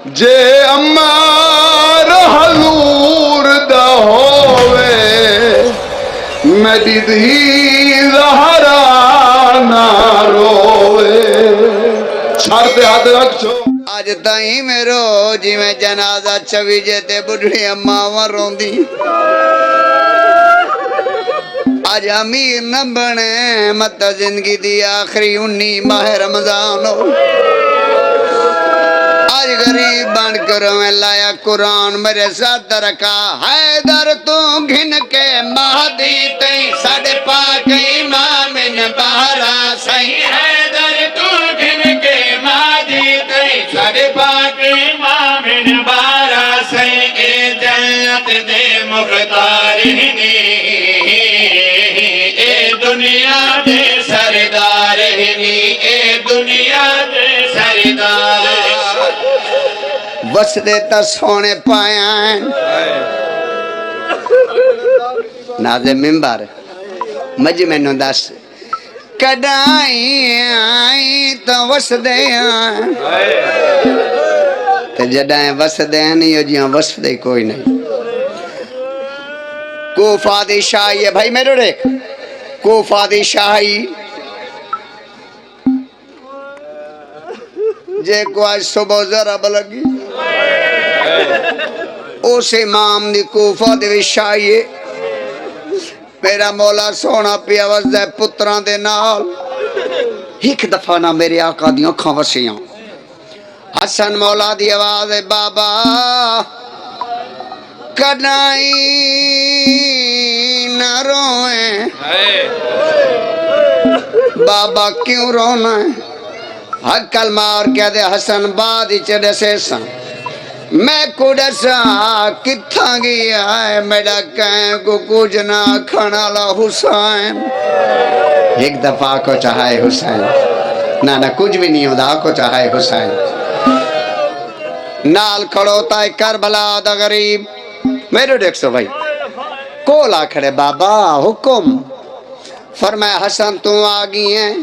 جے امار حضور دا ہووے میری دھی زہرا نہ رووے چھڑ تے ہاتھ رکھ چھو آج تائیں میرو جی میں جنازہ چوی جیتے بڑھڑی اماں روندی آج امیر نہ بنے مت زندگی دی آخری 19 ماہ رمضان ہو آج غریب بن کر میں لایا قرآن میرے ساتھ رکھا حیدر تو گھن کے مہدی تئی ساڑھے پاک امام بہرا صحیح حیدر تو گھن کے مہدی تئی ساڑھے پاک امام بہرا صحیح اے جنت دے مختار ہنی اے دنیا دے سردار ہنی اے دنیا دے سردار وسدے تا سونے پایا ہیں نازے ممبر مجمع نو دس کڈائی آئی تو وسدے آئیں تو جڈائیں وسدے ہیں نہیں ہو جیاں وسدے کوئی نہیں کوفہ دی شاہی ہے بھائی میرے دیکھ کوفہ دی شاہی جے کو آج صبح ضرب لگی اس امام دی کوفہ دی شاہی میرا مولا سونا پیا وزدہ پتران دے نال ایک دفعہ نہ میرے آقا دی اکھاں وسیاں حسن مولا دی آواز بابا کڈائی نہ روئیں بابا کیوں رونا ہے حقل مار کیا دے حسن بادی چڑے سے سن میں کوڑے سا کتھاں گیا ہے میڈا کہیں کو کچھ نہ کھانا لا حسین ایک دفعہ کو چاہائے حسین نہ کچھ بھی نہیں ہوتا کو چاہائے حسین نال کھڑوتا ہے کربلا دا غریب میرے دیکھ سو بھائی کولا کھڑے بابا حکم فرمایا حسن تو آگئی ہیں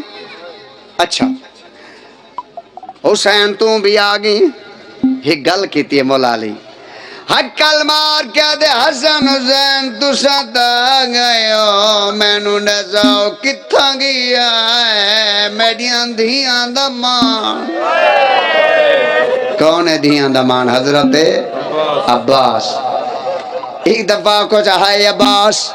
اچھا حسین تو بھی آگئی ایک گل کیتی ہے مولا علی حقل مار کیا دے حسن حسین تو ستا گئے ہو میں نو نزاؤ کتھاں گیا ہے میڈیاں دھیاں دمان کون ہے دھیاں دمان حضرت عباس ایک دفعہ کو چاہائے عباس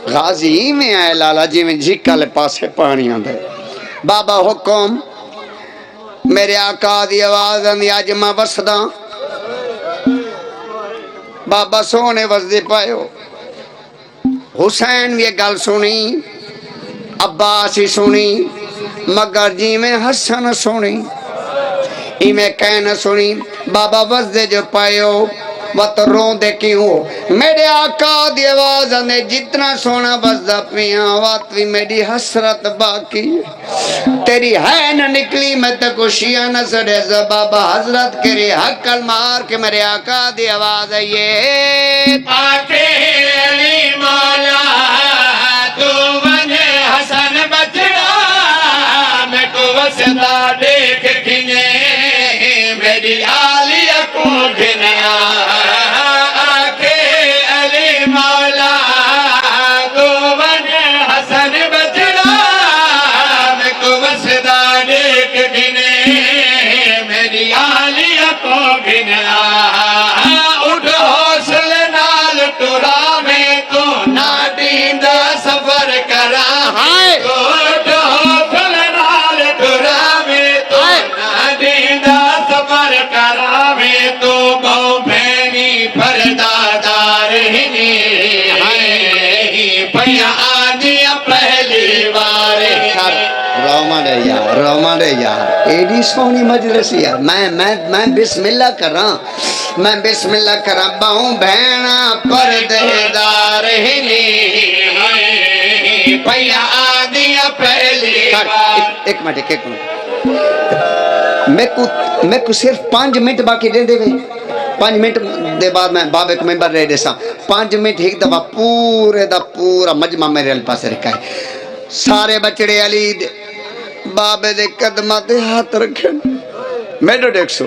غازی میں آئے لالا جی میں جھکا لے پاسے پانی آندے بابا حکم میرے آقا دی آواز اندی آج میں وسدا بابا سونے وسدے پائے ہو حسین بھی ایک گل سنی عباس ہی سنی مگر جی میں حسن سنی ہی میں کہنا سنی بابا وسدے جو پائے ہو وقت رون دے کیوں میرے آقا دی آواز نے جتنا سونا بزدہ پیاں وقت بھی میری حسرت باقی تیری ہے نہ نکلی میں تکو شیعہ نہ سڑے زبابا حضرت کرے حقل مار کے میرے آقا دی آواز ہے یہ پاکے علی مولا تو بنے حسن بچڑا میں کو وسطہ دیکھ گھنے میری آلیہ کو گھنیا رومان رہے یار ایڈی سونی مجلس یار میں بسم اللہ کر رہا میں بسم اللہ کر رہا باؤں بہنا پردہدار ہنی پیا آدیا پہلی ایک منٹ میں کو صرف 5 منٹ باقی دے دے 5 منٹ دے بعد میں بابے کو ممبر رہے دیسا 5 منٹ ایک دفعہ پورے دا پورا مجمع میرے علی پاس رکھا ہے سارے بچڑے علی بابے دے قدمہ دے ہاتھ رکھیں میرے دیکھ سو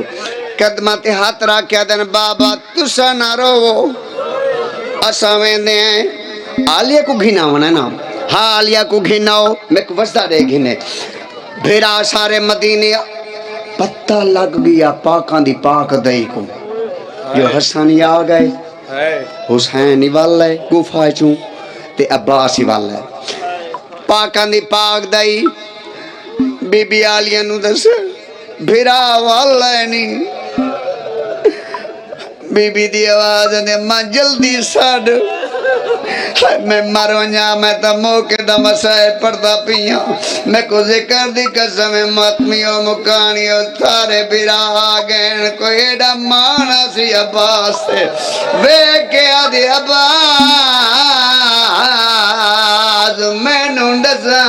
قدمہ تے ہاتھ رکھیا دن بابا تسا نہ رو اساں ویندے ہیں آلیہ کو گھنا ہونا نا ہاں آلیہ کو گھناؤ میں کو وسدہ دے گھنے بھیرا سارے مدینے پتہ لگ گیا پاکاں دی پاک دئی کو جو حسانی آ گئے حسین ہی والا ہے گفا چوں تے عباس ہی والا ہے پاکاں دی پاک دئی بی بی آلیہ نو دس بھیرا والا ہے نہیں بی بی دی آواز نے ماں جلدی ساڑ میں مرونیا میں تا موقع دا مسائے پڑھتا پیا میں کو ذکر دی قسم ماتمیوں مکانیوں سارے بیرا آگین کوئی ایڈا مانا سی عباس سے وے کیا دی عباس میں نونڈسا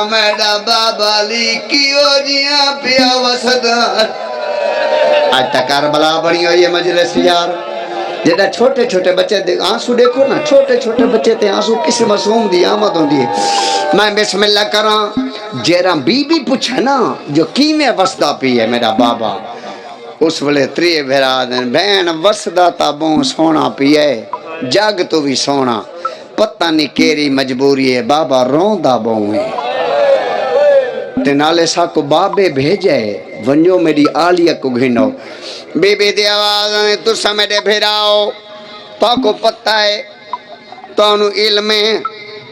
میڈا بابا لی کیو جیاں پیا وسدار آج تک کربلا بڑی ہوئی ہے مجلس یار جیڑا چھوٹے چھوٹے بچے آنسو دیکھو نا چھوٹے چھوٹے بچے تے آنسو کسی معصوم دی آمد ہوندی ہے میں بسم اللہ کراں جیرا بی بی پوچھا نا جو کیمیں وسدا پی ہے میرا بابا اس ولے تری بھیرا دن بہن وسدا تا بوں سونا پی ہے جاگ تو بھی سونا پتہ نہیں کیری مجبوری ہے بابا روندا بوں ہے تے نالے سا کو بابے بھیجے ونجو میری آلیہ کو گھنو بی بی دی آواز نے تو سمیڈے بھیراؤ پاکو پتہ ہے تو انو علم ہے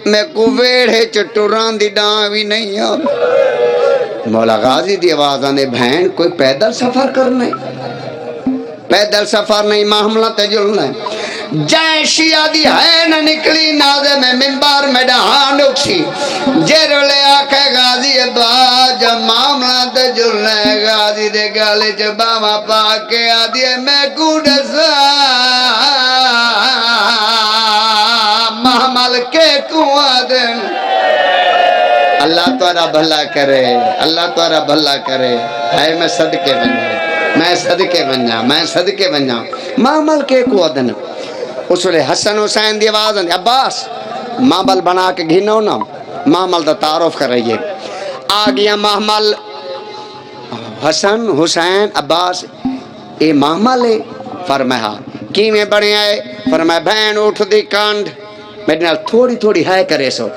میں کو ویڑے چٹوران دی ڈاں بھی نہیں ہے مولا غازی دی آواز نے بہن کوئی پیدل سفر کرنے پیدل سفر نہیں معاملہ تجلنا ہے جائیں شیعہ دی ہے نہ نکلی نازے میں منبار میں ڈہان اکسی جیرو لے آکھے غازی با جب معاملہ تجلنا ہے غازی دے گالے جباما پاکے آدھی ہے میں کوڈسا محمل کے کوادن اللہ تورا بھلا کرے اللہ تورا بھلا کرے ہے میں صدقے بنجا میں صدقے بنجا محمل کے کوادن اس لئے حسن حسین دی آواز ہے عباس محمل بنا کے گھنو نا محمل دا تعارف کر رہی ہے آگیا محمل حسن حسین عباس اے محمل ہے فرمایا کی میں بڑے آئے فرمایا بہن اٹھ دی کانڈ میرے نال تھوڑی تھوڑی ہے کرے سو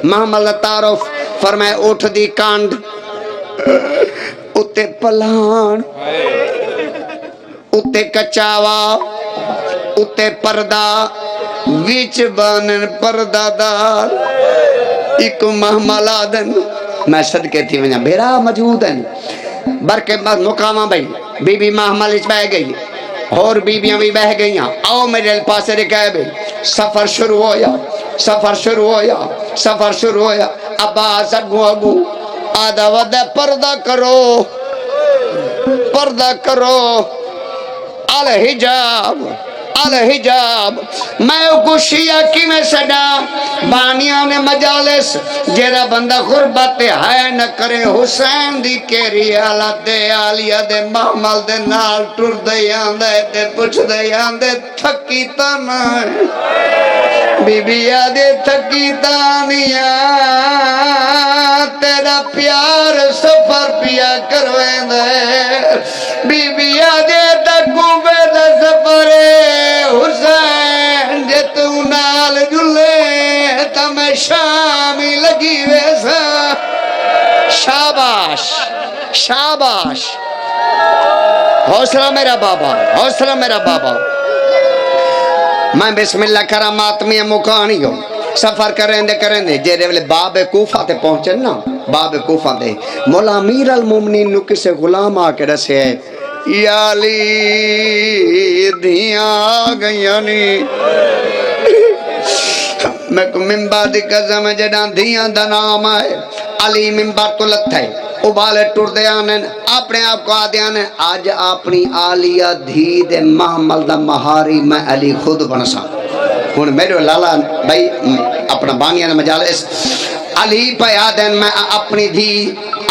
محمل دا تعارف فرمایا اٹھ دی کانڈ اتے پلان اتے کچاوا اتے پردہ ویچ بانن پردہ دار ایک محمل آدن میں صدقے تھی ونجا بھیرا موجود ہیں برکے مقامہ بھئی بی بی محمل اس بہ گئی اور بی بیاں بھی بہ گئی آؤ میرے پاس رکھے بھئی سفر شروع ہویا عباس اگو آدھا ودہ پردہ کرو الحجاب میں کو شیعہ کی میں سڈا بانیاں نے مجالس جیرا بندہ غربت ہے نہ کرے حسین دی کیری حالت دے آلیہ دے محمل دے نال ٹر دے آندے تے پچھ دے آندے تھکی تانا بی بی آدھے تھکی تانیا تیرا پیار سفر پیا کرویں دے بی بی آدھے تکو بے دا سفر حسین جے تو نال جلے تا میں شامی لگی ویسا شاباش حوصلہ میرا بابا میں بسم اللہ کرامات میں مکانی ہوں سفر کریں دے جیرے ویلے باب کوفہ تے پہنچے نا باب کوفہ دے مولا امیر المومنین نو کسے غلام آکے رسے ہے یا علی دھیاں گئیاں نی میں کو ممبر دی قسم جڑاں دھیاں دا نام آئے علی ممبر تو لت ہے ابالے ٹور دے آنے اپنے آپ کو آدھے آنے آج اپنی آلیہ دھی دے محمل دا مہاری میں علی خود بنسا ہون میرے لالا بھائی اپنا بانیاں نے مجالس علی پہ آدھے میں اپنی دھی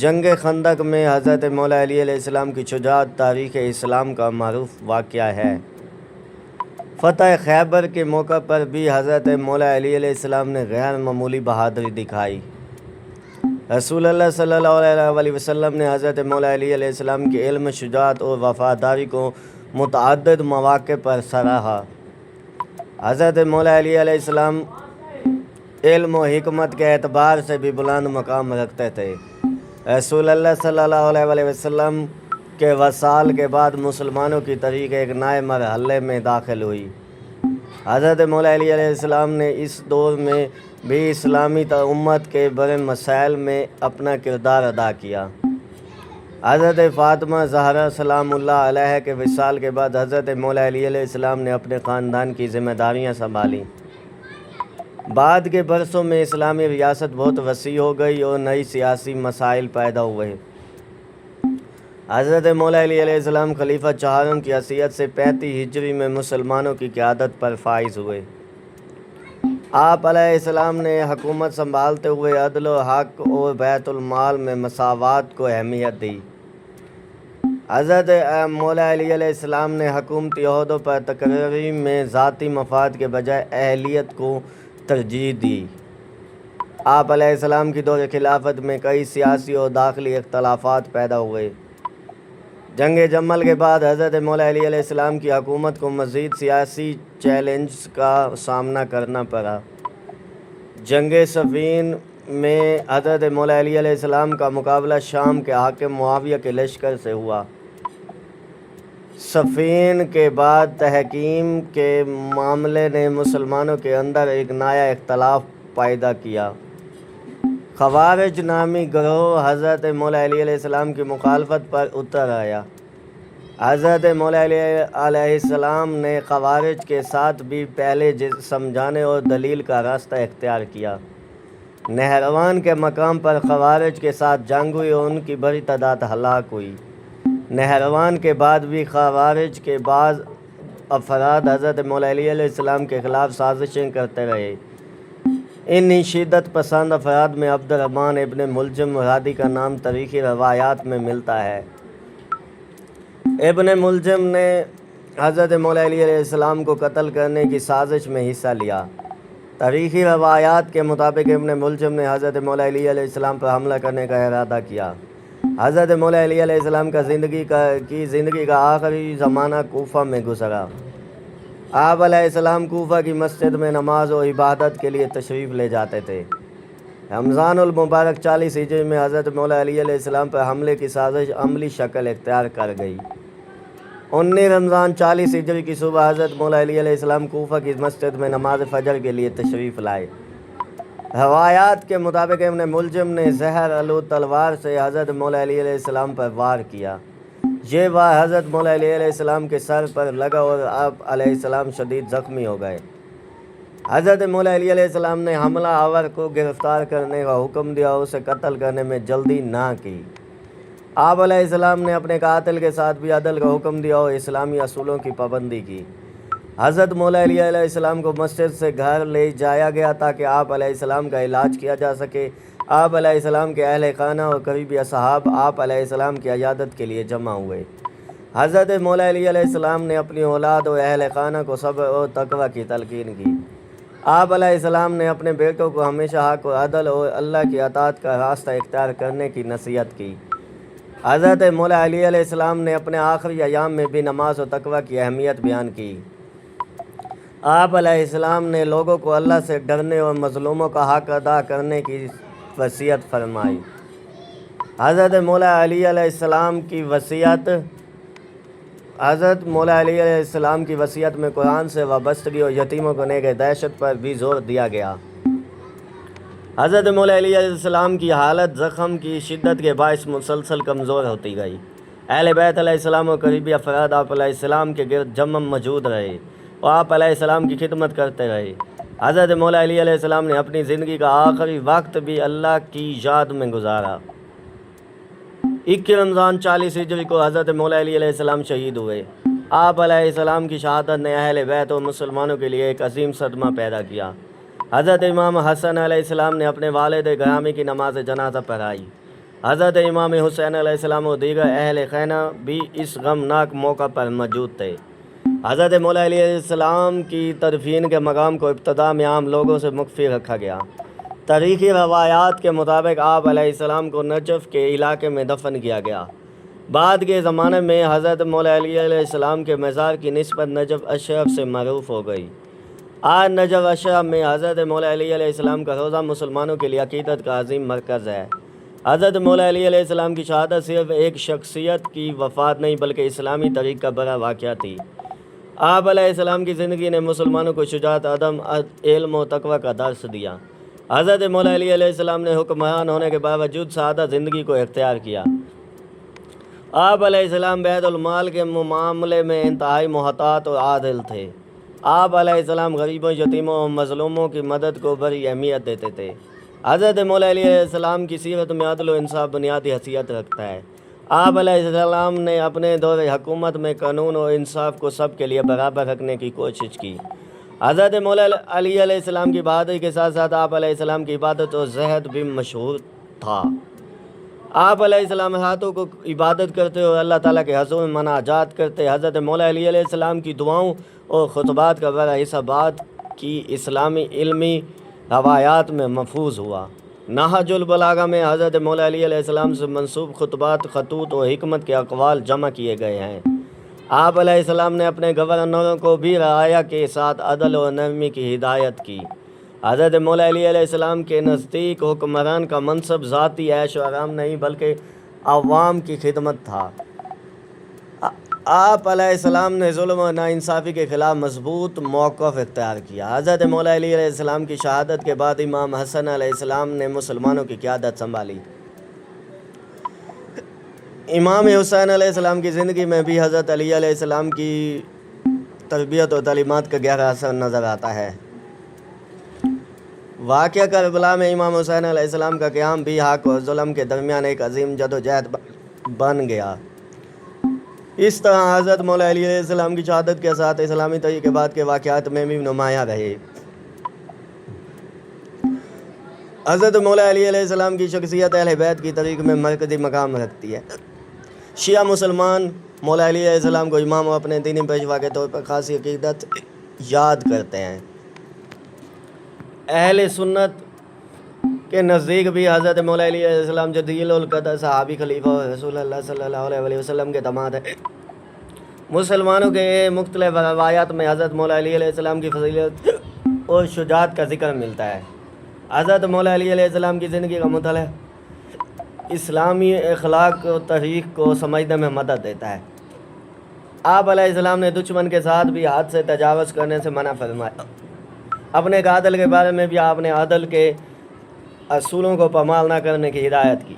جنگ خندق میں حضرت مولا علی علیہ السلام کی شجاعت تاریخ اسلام کا معروف واقعہ ہے۔ فتح خیبر کے موقع پر بھی حضرت مولا علی علیہ السلام نے غیر معمولی بہادری دکھائی۔ رسول اللہ صلی اللہ علیہ وسلم نے حضرت مولا علی علیہ السلام کے علم، شجاعت اور وفاداری کو متعدد مواقع پر سراہا۔ حضرت مولا علی علیہ السلام علم و حکمت کے اعتبار سے بھی بلند مقام رکھتے تھے۔ رسول اللہ صلی اللہ علیہ وسلم کے وصال کے بعد مسلمانوں کی تاریخ ایک نئے مرحلے میں داخل ہوئی۔ حضرت مولا علی علیہ السلام نے اس دور میں بھی اسلامی امت کے بڑے مسائل میں اپنا کردار ادا کیا۔ حضرت فاطمہ زہرا سلام اللہ علیہ کے وصال کے بعد حضرت مولا علی علیہ السلام نے اپنے خاندان کی ذمہ داریاں سنبھالیں۔ بعد کے برسوں میں اسلامی ریاست بہت وسیع ہو گئی اور نئی سیاسی مسائل پیدا ہوئے۔ حضرت مولا علی علیہ السلام خلیفہ چہارم کی حیثیت سے 35 ہجری میں مسلمانوں کی قیادت پر فائز ہوئے۔ آپ علیہ السلام نے حکومت سنبھالتے ہوئے عدل و حق اور بیت المال میں مساوات کو اہمیت دی۔ حضرت مولا علی علیہ السلام نے حکومتی عہدوں پر تقرری میں ذاتی مفاد کے بجائے اہلیت کو ترجیح دی۔ آپ علیہ السلام کی دور خلافت میں کئی سیاسی اور داخلی اختلافات پیدا ہوئے۔ جنگ جمل کے بعد حضرت مولا علی علیہ السلام کی حکومت کو مزید سیاسی چیلنجز کا سامنا کرنا پڑا۔ جنگ صفین میں حضرت مولا علی علیہ السلام کا مقابلہ شام کے حاکم معاویہ کے لشکر سے ہوا۔ صفین کے بعد تحکیم کے معاملے نے مسلمانوں کے اندر ایک نیا اختلاف پیدا کیا۔ خوارج نامی گروہ حضرت مولا علی علیہ السلام کی مخالفت پر اتر آیا۔ حضرت مولا علی علیہ السلام نے خوارج کے ساتھ بھی پہلے سمجھانے اور دلیل کا راستہ اختیار کیا۔ نہروان کے مقام پر خوارج کے ساتھ جنگ ہوئی اور ان کی بڑی تعداد ہلاک ہوئی۔ نہروان کے بعد بھی خوارج کے بعض افراد حضرت مولا علی علیہ السلام کے خلاف سازشیں کرتے رہے۔ انہی شدت پسند افراد میں عبد الرحمن ابن ملجم مرادی کا نام تاریخی روایات میں ملتا ہے۔ ابن ملجم نے حضرت مولا علی علیہ السلام کو قتل کرنے کی سازش میں حصہ لیا۔ تاریخی روایات کے مطابق ابن ملجم نے حضرت مولا علی علیہ السلام پر حملہ کرنے کا ارادہ کیا۔ حضرت مولا علی علیہ السلام کا زندگی کا آخری زمانہ کوفہ میں گزرا۔ آپ علیہ السلام کوفہ کی مسجد میں نماز و عبادت کے لیے تشریف لے جاتے تھے۔ رمضان المبارک 40 ہجری میں حضرت مولا علی علیہ السلام پر حملے کی سازش عملی شکل اختیار کر گئی۔ 19 رمضان 40 ہجری کی صبح حضرت مولا علی علیہ السلام کوفہ کی مسجد میں نماز فجر کے لیے تشریف لائے۔ روایات کے مطابق ابن ملجم نے زہر آلود تلوار سے حضرت مولا علی علیہ السلام پر وار کیا۔ یہ وار حضرت مولا علی علیہ السلام کے سر پر لگا اور آپ علیہ السلام شدید زخمی ہو گئے۔ حضرت مولا علی علیہ السلام نے حملہ آور کو گرفتار کرنے کا حکم دیا اور اسے قتل کرنے میں جلدی نہ کی۔ آپ علیہ السلام نے اپنے قاتل کے ساتھ بھی عدل کا حکم دیا اور اسلامی اصولوں کی پابندی کی۔ حضرت مولا علی علیہ السلام کو مسجد سے گھر لے جایا گیا تاکہ آپ علیہ السلام کا علاج کیا جا سکے۔ آپ علیہ السلام کے اہل خانہ اور قریبی اصحاب آپ علیہ السلام کی عیادت کے لیے جمع ہوئے۔ حضرت مولا علی علیہ السلام نے اپنی اولاد اور اہل خانہ کو صبر اور تقوی کی تلقین کی۔ آپ علیہ السلام نے اپنے بیٹوں کو ہمیشہ حق و عدل اور اللہ کی اطاعت کا راستہ اختیار کرنے کی نصیحت کی۔ حضرت مولا علی علیہ السلام نے اپنے آخری ایام میں بھی نماز و تقوی کی اہمیت بیان کی۔ آپ علیہ السلام نے لوگوں کو اللہ سے ڈرنے اور مظلوموں کا حق ادا کرنے کی وصیت فرمائی۔ حضرت مولا علی علیہ السلام کی وصیت میں قرآن سے وابستگی اور یتیموں کو نگہداشت پر بھی زور دیا گیا۔ حضرت مولا علی علیہ السلام کی حالت زخم کی شدت کے باعث مسلسل کمزور ہوتی گئی۔ اہل بیت علیہ السلام اور قریبی افراد آپ علیہ السلام کے گرد جمع موجود رہے اور آپ علیہ السلام کی خدمت کرتے رہے۔ حضرت مولا علی علیہ السلام نے اپنی زندگی کا آخری وقت بھی اللہ کی یاد میں گزارا۔ 21 رمضان 40 ہجری کو حضرت مولا علی علیہ السلام شہید ہوئے۔ آپ علیہ السلام کی شہادت نے اہل بیت اور مسلمانوں کے لیے ایک عظیم صدمہ پیدا کیا۔ حضرت امام حسن علیہ السلام نے اپنے والد گرامی کی نماز جنازہ پڑھائی۔ حضرت امام حسین علیہ السلام و دیگر اہل خانہ بھی اس غمناک موقع پر موجود تھے۔ حضرت مولا علیہ السلام کی تدفین کے مقام کو ابتدا میں عام لوگوں سے مخفی رکھا گیا۔ تاریخی روایات کے مطابق آپ علیہ السلام کو نجف کے علاقے میں دفن کیا گیا۔ بعد کے زمانے میں حضرت مولا علیہ السلام کے مزار کی نسبت نجف اشرف سے معروف ہو گئی۔ آج نجف اشرف میں حضرت مولا علیہ السلام کا روضہ مسلمانوں کے لیے عقیدت کا عظیم مرکز ہے۔ حضرت مولا علیہ السلام کی شہادت صرف ایک شخصیت کی وفات نہیں بلکہ اسلامی تاریخ کا بڑا واقعہ تھی۔ آپ علیہ السلام کی زندگی نے مسلمانوں کو شجاعت، عدم، علم و تقوی کا درس دیا۔ حضرت مولا علیہ السلام نے حکمران ہونے کے باوجود سادہ زندگی کو اختیار کیا۔ آپ علیہ السلام بیت المال کے معاملے میں انتہائی محتاط اور عادل تھے۔ آپ علیہ السلام غریبوں، یتیموں اور مظلوموں کی مدد کو بڑی اہمیت دیتے تھے۔ حضرت مولا علیہ السلام کی سیرت میں عدل و انصاف بنیادی حیثیت رکھتا ہے۔ آپ علیہ السلام نے اپنے دور حکومت میں قانون و انصاف کو سب کے لیے برابر رکھنے کی کوشش کی۔ حضرت مولا علیہ السلام کی بہادری کے ساتھ ساتھ آپ علیہ السلام کی عبادت و زہد بھی مشہور تھا۔ آپ علیہ السلام ہاتھوں کو عبادت کرتے اور اللہ تعالیٰ کے حضور میں مناجات کرتے۔ حضرت مولا علیہ السلام کی دعاؤں اور خطبات کا بڑا حصہ بعد کی اسلامی علمی روایات میں محفوظ ہوا۔ نہج البلاغہ میں حضرت مولا علیہ السلام سے منسوب خطبات، خطوط و حکمت کے اقوال جمع کیے گئے ہیں۔ آپ علیہ السلام نے اپنے گورنروں کو بھی رعایا کے ساتھ عدل و نرمی کی ہدایت کی۔ حضرت مولا علیہ السلام کے نزدیک حکمران کا منصب ذاتی عیش و آرام نہیں بلکہ عوام کی خدمت تھا۔ آپ علیہ السلام نے ظلم و ناانصافی کے خلاف مضبوط موقف اختیار کیا۔ حضرت مولا علیہ السلام کی شہادت کے بعد امام حسن علیہ السلام نے مسلمانوں کی قیادت سنبھالی۔ امام حسین علیہ السلام کی زندگی میں بھی حضرت علی علیہ السلام کی تربیت اور تعلیمات کا گہرا اثر نظر آتا ہے۔ واقعہ کربلا میں امام حسین علیہ السلام کا قیام بھی حق اور ظلم کے درمیان ایک عظیم جدوجہد بن گیا۔ اس طرح حضرت مولا علیہ السلام کی شہادت کے ساتھ اسلامی تاریخ کے بعد کے واقعات میں بھی نمایاں رہے۔ حضرت مولا علیہ السلام کی شخصیت اہل بیت کی تاریخ میں مرکزی مقام رکھتی ہے۔ شیعہ مسلمان مولا علیہ السلام کو امام و اپنے دینی پیشوا کے طور پر خاصی عقیدت یاد کرتے ہیں۔ اہل سنت کے نزدیک بھی حضرت مولا علیہ السلام جلیل القدر صحابی خلیفہ اور رسول اللہ صلی اللہ علیہ وسلم کے داماد ہیں۔ مسلمانوں کے مختلف روایات میں حضرت مولا علیہ السلام کی فضیلت اور شجاعت کا ذکر ملتا ہے۔ حضرت مولا علیہ السلام کی زندگی کا مطالعہ اسلامی اخلاق و تاریخ کو سمجھنے میں مدد دیتا ہے۔ آپ علیہ السلام نے دشمن کے ساتھ بھی حد سے تجاوز کرنے سے منع فرمایا۔ اپنے عادل کے بارے میں بھی آپ نے عدل کے اصولوں کو پامال نہ کرنے کی ہدایت کی۔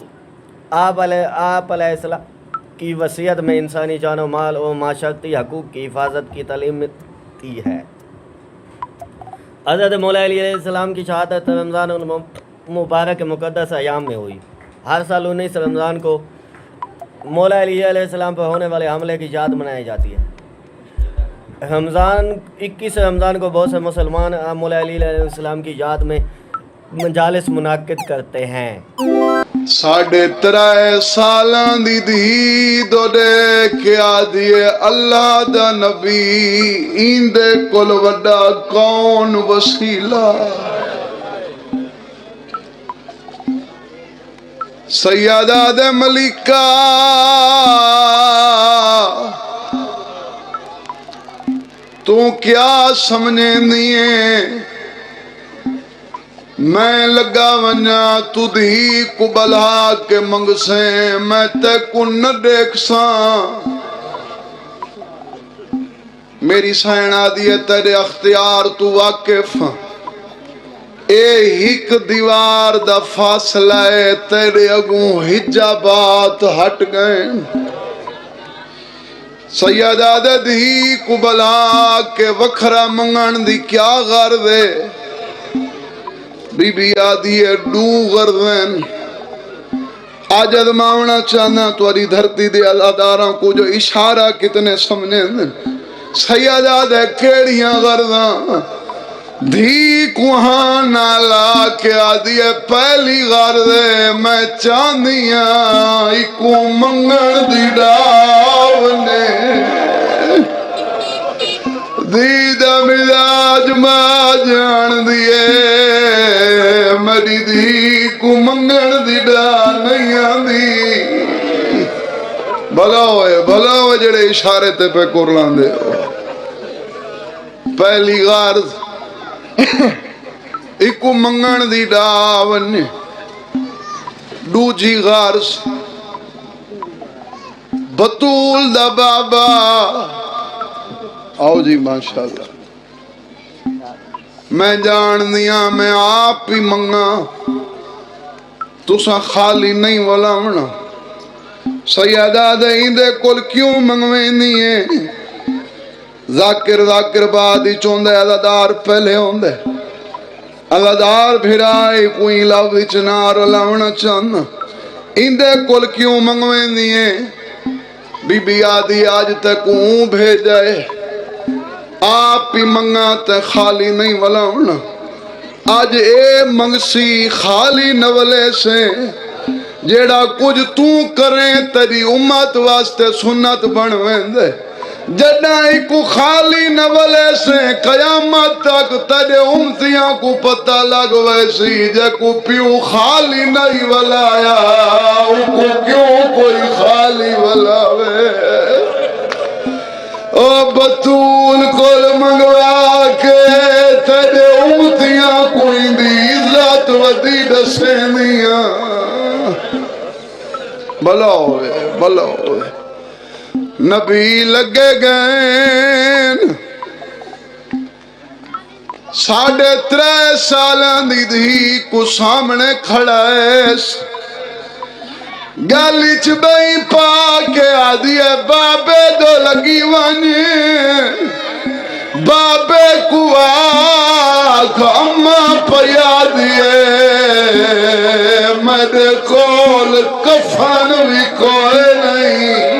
آپ علیہ السلام کی وصیت میں انسانی جان و مال اور معاشرتی حقوق کی حفاظت کی تعلیم دی ہے۔ حضرت مولا علیہ السلام کی شہادت رمضان المبارک کے مقدس ایام میں ہوئی۔ ہر سال 19 رمضان کو مولا علیہ السلام پر ہونے والے حملے کی یاد منائی جاتی ہے۔ 21 رمضان کو بہت سے مسلمان مولا علیہ السلام کی یاد میں مجالس منعقد کرتے ہیں۔ 3.5 سالاں دی دھی دوڑے کیا دیے اللہ دا نبی، ایندے کول وڈا کون وسیلہ۔ سیدہ دے ملکہ تو کیا سمجھیں دیئے، میں لگا ونیا تو دھی کو بلا کے منگ سے، میں تے کو نہ دیکھ ساں، میری سائنہ دیئے تیرے اختیار تو واقف، اے ہک دیوار دا فاصلہ ہے تیرے اگوں حجابات ہٹ گئے۔ سیدہ دے دھی کو بلا کے وکھرا منگن دی کیا غرض ہے، بی بی آدھی ہے ڈو غرضیں، آج ادماؤنا چاہنا تواری دھرتی دے اداروں کو جو اشارہ کتنے سمجھیں، سیدہ دے کیڑیاں غرضاں، دھی کوہاں نالا کے آدھی ہے پہلی غار دے میں چاندیاں ایکو منگن دی ڈاونے دی دا مزاج ما جان دیے میری دھی کو منگن دی ڈانیاں دی بھلا ہوئے جڑے اشارے تے پہ کرلان دے ہو پہلی غار ایکو منگن دی ڈاون دوجی غار بطول دا بابا آؤ جی ماشاءاللہ میں جان دیا میں آپ ہی منگا تسا خالی نہیں ولاونا سیدہ دے کل کیوں منگویں دیئے ذاکر بعد ہی چوندے عزادار پہلے ہوندے عزادار بھرائے کوئی لفظ چنار لاؤنا چاہنا اندے کل کیوں منگویں دیئے بی بی آدھی آج تک اون بھیجائے آپ ہی منگا تے خالی نہیں ولاؤنا آج اے منگسی خالی نولے سے جیڑا کچھ تو کریں تیری امت واسطے سنت بنویں دے جڑائی کو خالی نولے سے قیامت تک تیرے امتیاں کو پتہ لگ ویسی جے کو پیو خالی نہیں ولایا کو کیوں کوئی خالی ولاوے او بطول کل منگوا کے تیرے امتیاں کوئی دی عزت ودی دسیں دیاں بھلا ہوئے نبی لگے گئے 3.5 سالان دی دھی کو سامنے کھڑا ہے گالی چبئی پا کے آدھی ہے بابے دو لگی وانی بابے کو آکھ اماں پیا دیئے میرے کول کفن بھی کوئی نہیں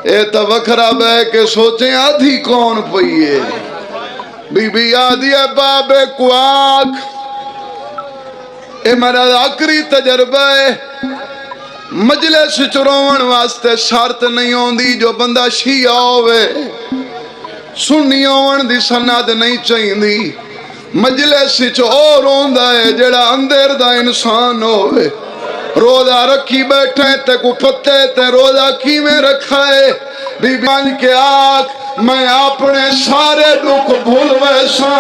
اے تا وکھرا بے کے سوچیں آدھی کون پئیے بی بی آدھی ہے بابے کو آکھ اے میرا آخری تجربہ ہے مجلس چروان واسطے شرط نہیں ہوندی جو بندہ شیعہ ہوئے سنی ہون دی سند نہیں چاہیندی مجلس اور ہوندا ہے جڑا اندر دا انسان ہوئے روزہ رکھی بیٹھے تے کو پتے تے روزہ کی میں رکھا ہے بی بیان کے آکھ میں اپنے سارے دکھ بھول ویسا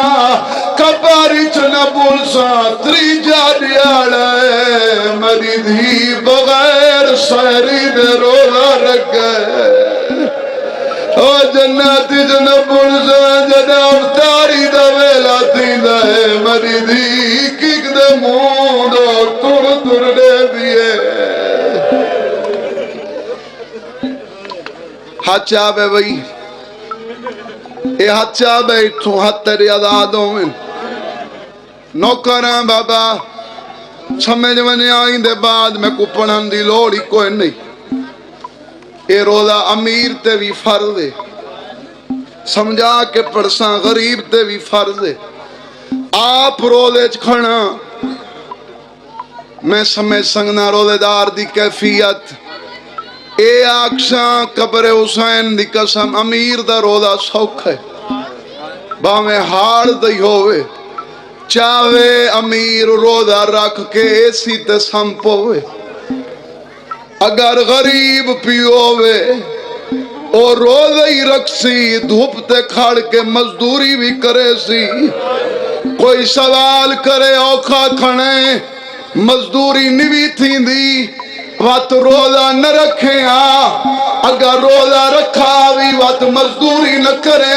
کباری چنہ بھول سا تریجا دیاڑے میری دھی بغیر سہری دے روزہ رکھ گئے او جناتی جنہ بھول سا جنہ افطاری دا ویلا تھی دے میری دھی کک دے مونڈو تر دے دیئے ہاتھ چاہے بھئی اے ہاتھ چاہے اتھوں ہاتھ تیرے آزادوں میں نوکراں بابا سمجھ ونے آئیں دے بعد میں کو پڑھن دی لوڑی کوئی نہیں اے روزہ امیر تے بھی فرض ہے سمجھا کے پڑھساں غریب تے بھی فرض ہے آپ روزے کھڑا میں سمجھ سنگنا روزے دار دی کیفیت اے آکشاں قبر حسین دی قسم امیر دا روزہ سوکھ ہے باویں ہاڑ دی ہوئے چاہے امیر روزہ رکھ کے ایسی تے سمپوے اگر غریب پیوے اور روزہ ہی رکھسی دھوپ تے کھڑ کے مزدوری بھی کرے سی کوئی سوال کرے اوکھا کھڑے مزدوری نوی تھی دی وقت روزہ نہ رکھے اگر روزہ رکھا بھی وقت مزدوری نہ کرے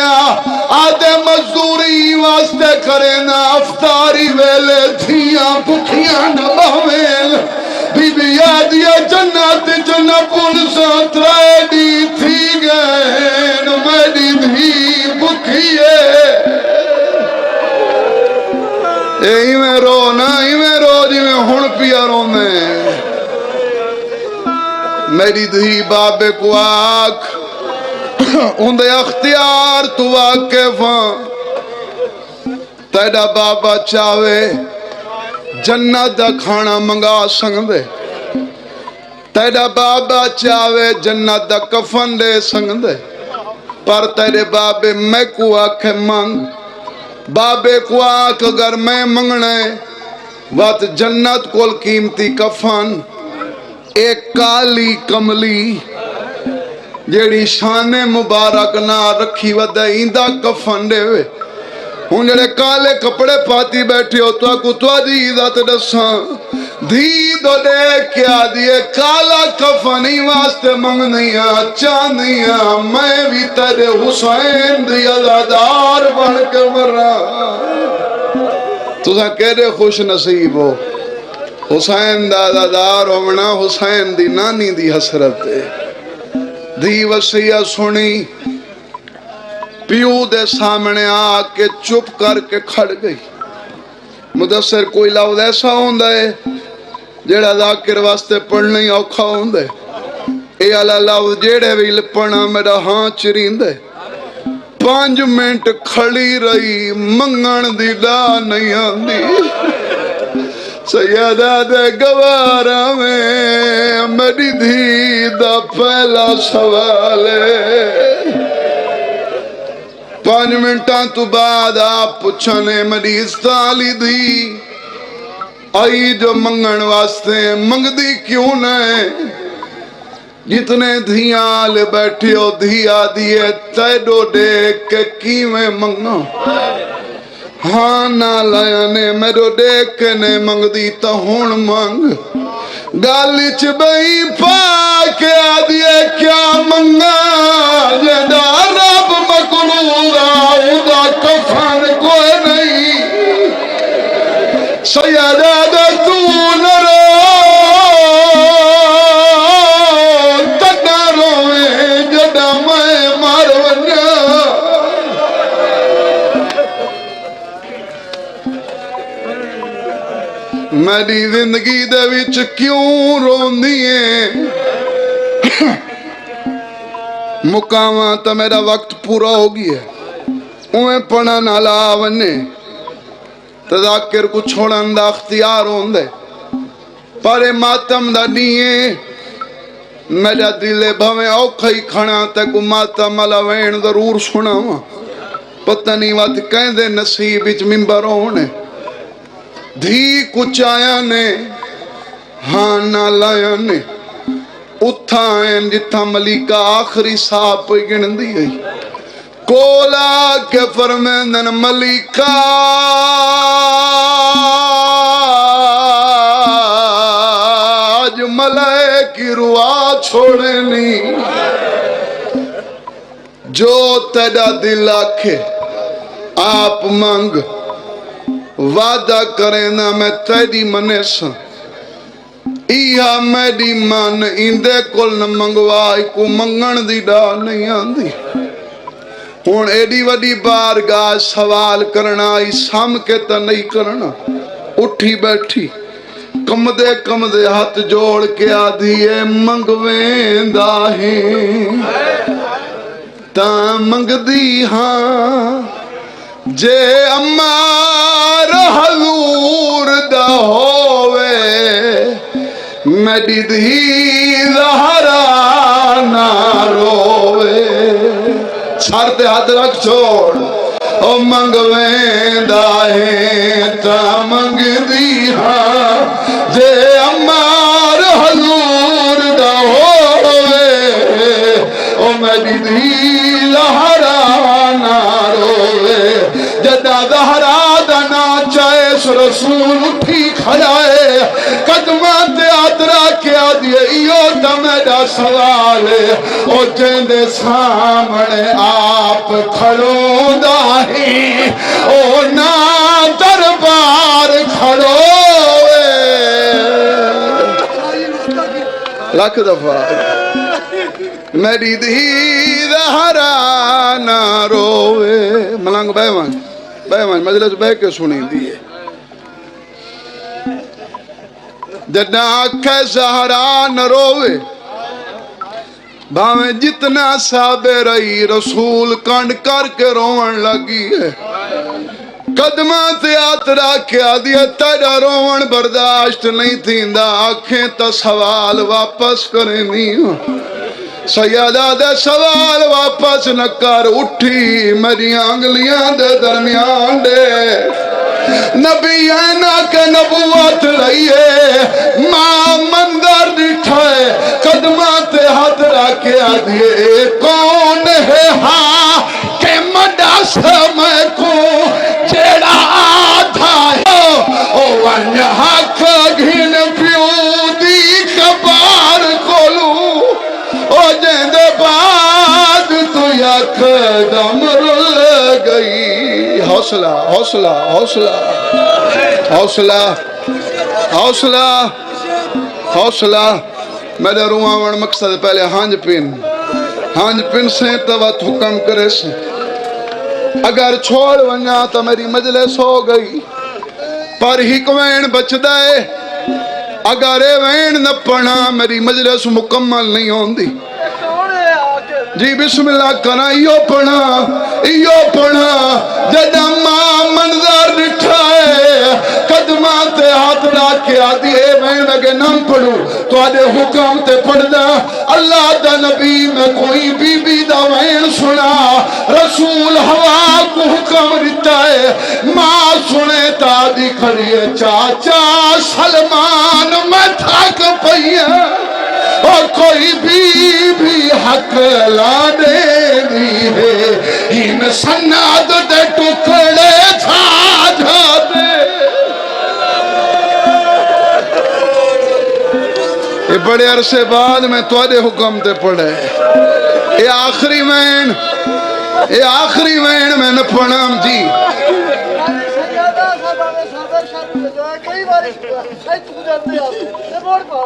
آدھے مزدوری واسطے کرے نا افطاری ویلے دھیاں بکھیاں نہ بہویں بی بی آدھیا جنت جنہ پلسا تریڈی تھی گئے میری دھی بکھیے اے میں رو نا اے میں رو جی میں ہن پیا رو میں میری دھی بابے کو آکھ اندے اختیار تو واقف تیرا بابا چاہے جنت دا کھانا منگا سکدے، تیرا بابا چاہے جنت دا کفن دے سکدے، پر تیرے بابے میں کو آکھے منگ، بابے کو آکھ اگر میں منگنے وات جنت کول قیمتی کفن ایک کالی کملی جیڑی شان مبارک نہ رکھی ودہ ایندہ کفن دے وے، ہوں جڑے کالے کپڑے پاتی بیٹھے ہو تو کو تو دی عزت دساں دھی دو دے کیا دیے کالا کفنی واسطے منگنیاں چاندیاں میں بھی تیرے حسین دی عزادار بن کے مرا تو ساں کہہ خوش نصیب ہو حسین دا عزادار ہونا، حسین دی نانی دی حسرت ہے۔ دھی وسیع سنی پیو دے سامنے آ کے چپ کر کے کھڑ گئی۔ مدثر کوئی لفظ ایسا ہوندا ہے جیڑا ذاکر واسطے پڑھنا ہی اوکھا ہوندا ہے، اے والا لفظ جیڑے بھی لپنا میرا ہاں چریندے۔ 5 منٹ کھڑی رہی منگن دی لا نہیں آندی، سیدہ دے گوارا میں میری دھی دا پہلا سوال ہے۔ 5 منٹاں تو بعد آپ پوچھنے میری استالی دی آئی جو منگن واسطے منگ دی کیوں نہ جتنے دھیال بیٹھے ہو دھیا دیئے تیڈو دیکھ کے کیویں منگا ہاں نہ لیانے میرو دیکھ کے نے منگ دی تا ہون منگ گالی چبئی پا کے آدھیے کیا منگا جدا رب مقرورا ادا کفن کوئی نہیں سیدہ دا تو نرو تنا روے جدا میں مارونیا میری زندگی دے وچ کیوں روندیے مقامہ تا میرا وقت پورا ہو گیا اویں پڑھا نالا ونے تذاکر کو چھوڑن دا اختیار ہوندے پارے ماتم دا دیئے میرا دلے بھویں اوکھائی کھڑا تے کو ماتم علا وین ضرور سنا ہوا پتہ نہیں وات کہیں دے نصیب اچ ممبر ہونے دھی کچھ آیا نے ہاں نہ لایا نے اتھائیں جتھا ملیکہ آخری صاحب پہ گن دی گئی کولا کے فرمیندن ملیکہ آج ملائکی روا چھوڑے نہیں جو تیرا دل آکھے آپ مانگ وعدہ کریں نا میں تیری منے سا ایہا میری من اندے کل نہ منگوائی کو منگن دی ڈا نہیں آندی ہون ایڈی وڈی بارگاہ سوال کرنا آئی سام کے تا نہیں کرنا اٹھی بیٹھی کم دے ہاتھ جوڑ کے آدھیے منگویں داہیں تا منگ دی ہاں جے امار حضور دا ہووے میری دھی زہرا نہ رووے سر تے ہاتھ رکھ چھوڑ او منگویں داہیں تا منگ دی ہاں جے امار حضور دا ہووے او میری دھی زہرا نہ رووے جدا زہرا دا نا چاہے رسول اٹھی کھڑائے قدمات آدرا کیا دیئے ایو دا میرا سوال او جندے سامنے آپ کھڑو داہی او نا دربار کھڑو لکھ دفعہ میری دھی زہرا نہ روے ملنگ بیوان مجلس بے کے سنی دیئے جدنا آنکھیں زہرا نہ روے بھاویں جتنا صحابے رہی رسول کنڈ کر کے روان لگی ہے قدماں تے ہاتھ رکھ کے آدھی تیرا روون برداشت نہیں تھیندا آنکھیں تا سوال واپس کرنی سیدہ دے سوال واپس نہ کر اٹھی میری انگلیاں دے درمیان دے نبی اینا کے نبوت لئیے ماں منظر دکھائے قدمات ہاتھ رکھے آدھئے کون ہے ہاں کہ مڈا سمے کو جیڑا آدھا ہے او ونہا کھگھن پیو دی کبار کولو او جیندے بعد تو یک دم رل گئی حوصلہ حوصلہ حوصلہ حوصلہ حوصلہ حوصلہ میرے رواں مقصد پہلے ہانج پن سے توت حکم کرے سے اگر چھوڑ ونیا تو میری مجلس ہو گئی پر ہک وین بچ دائے اگر اے وین نہ پڑھا میری مجلس مکمل نہیں ہوندی جی بسم اللہ کرنا ایو پڑھا جدہ ماں منظر نٹھائے قدماں تے ہاتھ رکھ کے آدھی اے میں لگے نام پڑھوں تو آدھے حکم تے پڑھ دا اللہ دا نبی میں کوئی بی بی دا وین سنا رسول ہوا کو حکم رتا ہے ماں سنے تا دی کھڑیے چاچا سلمان میں تھاک پہیا اور کوئی بھی حق لا دینی ہے ان سناد دے ٹکڑے تھا جاتے یہ بڑے عرصے بعد میں توڑے حکم تے پڑھے یہ آخری وین میں نہ پڑھام جی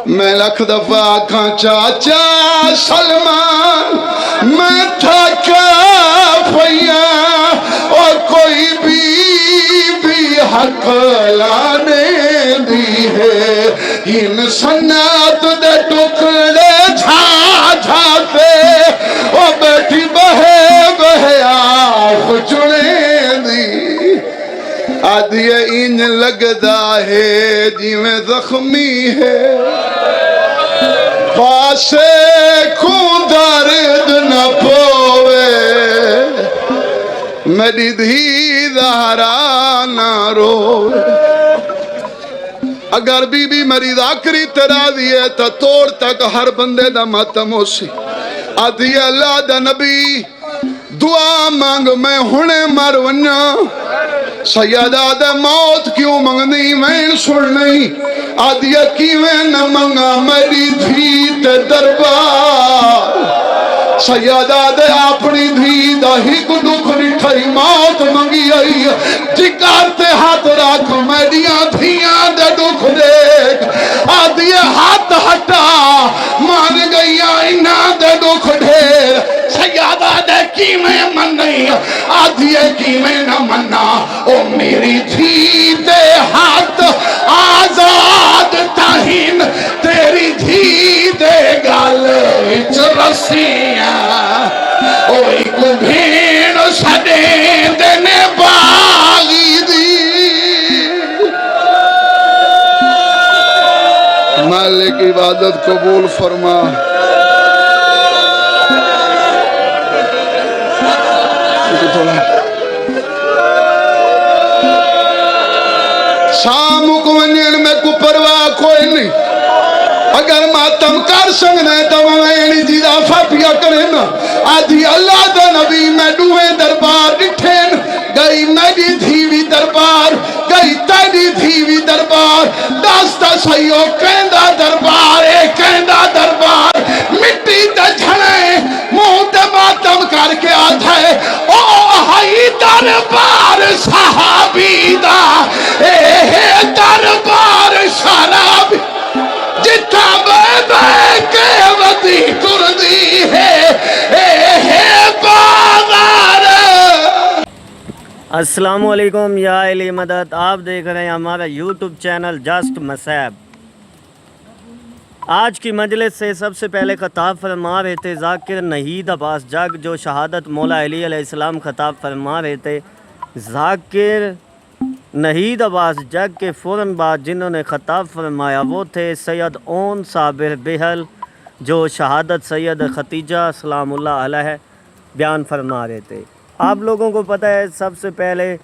میں لکھ دفعہ آکھاں چاچا سلمان میں تھکا پیا اور کوئی بھی حق لانے دی ہے ان سنات دے ٹکڑے جھاتے اور بیٹھی بہے آف چنے دی آدھی انج لگدا ہے جی میں زخمی ہے پاسے کوں درد نہ پوے میری دھی زہرا نہ روے اگر بی بی مریض آکری ترا دیئے تا توڑ تک ہر بندے دا ماتم ہو سی آدھی اللہ دا نبی دعا مانگ میں ہونے مر ونیا سیدہ دے موت کیوں منگنی میں سن نہیں آدھیا کیویں نہ منگا میری دھی تے دربار سیدہ دے اپنی دھی دا ہی کو دکھ نٹھائی موت منگی آئی جگر تے ہاتھ رکھ میڈیاں دھیاں دے دکھ دیکھ آدھیا ہاتھ ہٹا مان گئی آئینہ دے دکھ ڈھیر سیدہ دے کی میں من نہیں آدھیا کی میں نہ مننا او میری دھی دے ہاتھ آزاد تاہین تیری دھی دے گال وچ رسیاں اوئی کو بھین سڑے دینے باغی دی مالک عبادت قبول فرما شام کو ونین میں کو پرواہ کوئی نہیں اگر ماتم کر سکنے تو میں جی دافع پیا کریں آدھی اللہ دا نبی میں دوئے دربار ڈٹھین گئی میری دھیوی دربار گئی تیری دھیوی دربار داستا سیو کہندہ دربار کہندہ دربار مٹی تے جھڑے منہ تے ماتم کر کے آتا ہے او ہائی دربار صحابی دا دربار شرابی جتا بے کے ودی کردی ہے بازار السلام علیکم یا علی مدد آپ دیکھ رہے ہیں ہمارا یوٹیوب چینل جسٹ مسیب آج کی مجلس سے سب سے پہلے خطاب فرما رہے تھے ذاکر نہید عباس جگ جو شہادت مولا علی علیہ السلام خطاب فرما رہے تھے ذاکر نہید عباس جگ کے فوراً بعد جنہوں نے خطاب فرمایا وہ تھے سید اون صابر بہل، جو شہادت سید ختیجہ سلام اللہ علیہ بیان فرما رہے تھے۔ آپ لوگوں کو پتہ ہے سب سے پہلے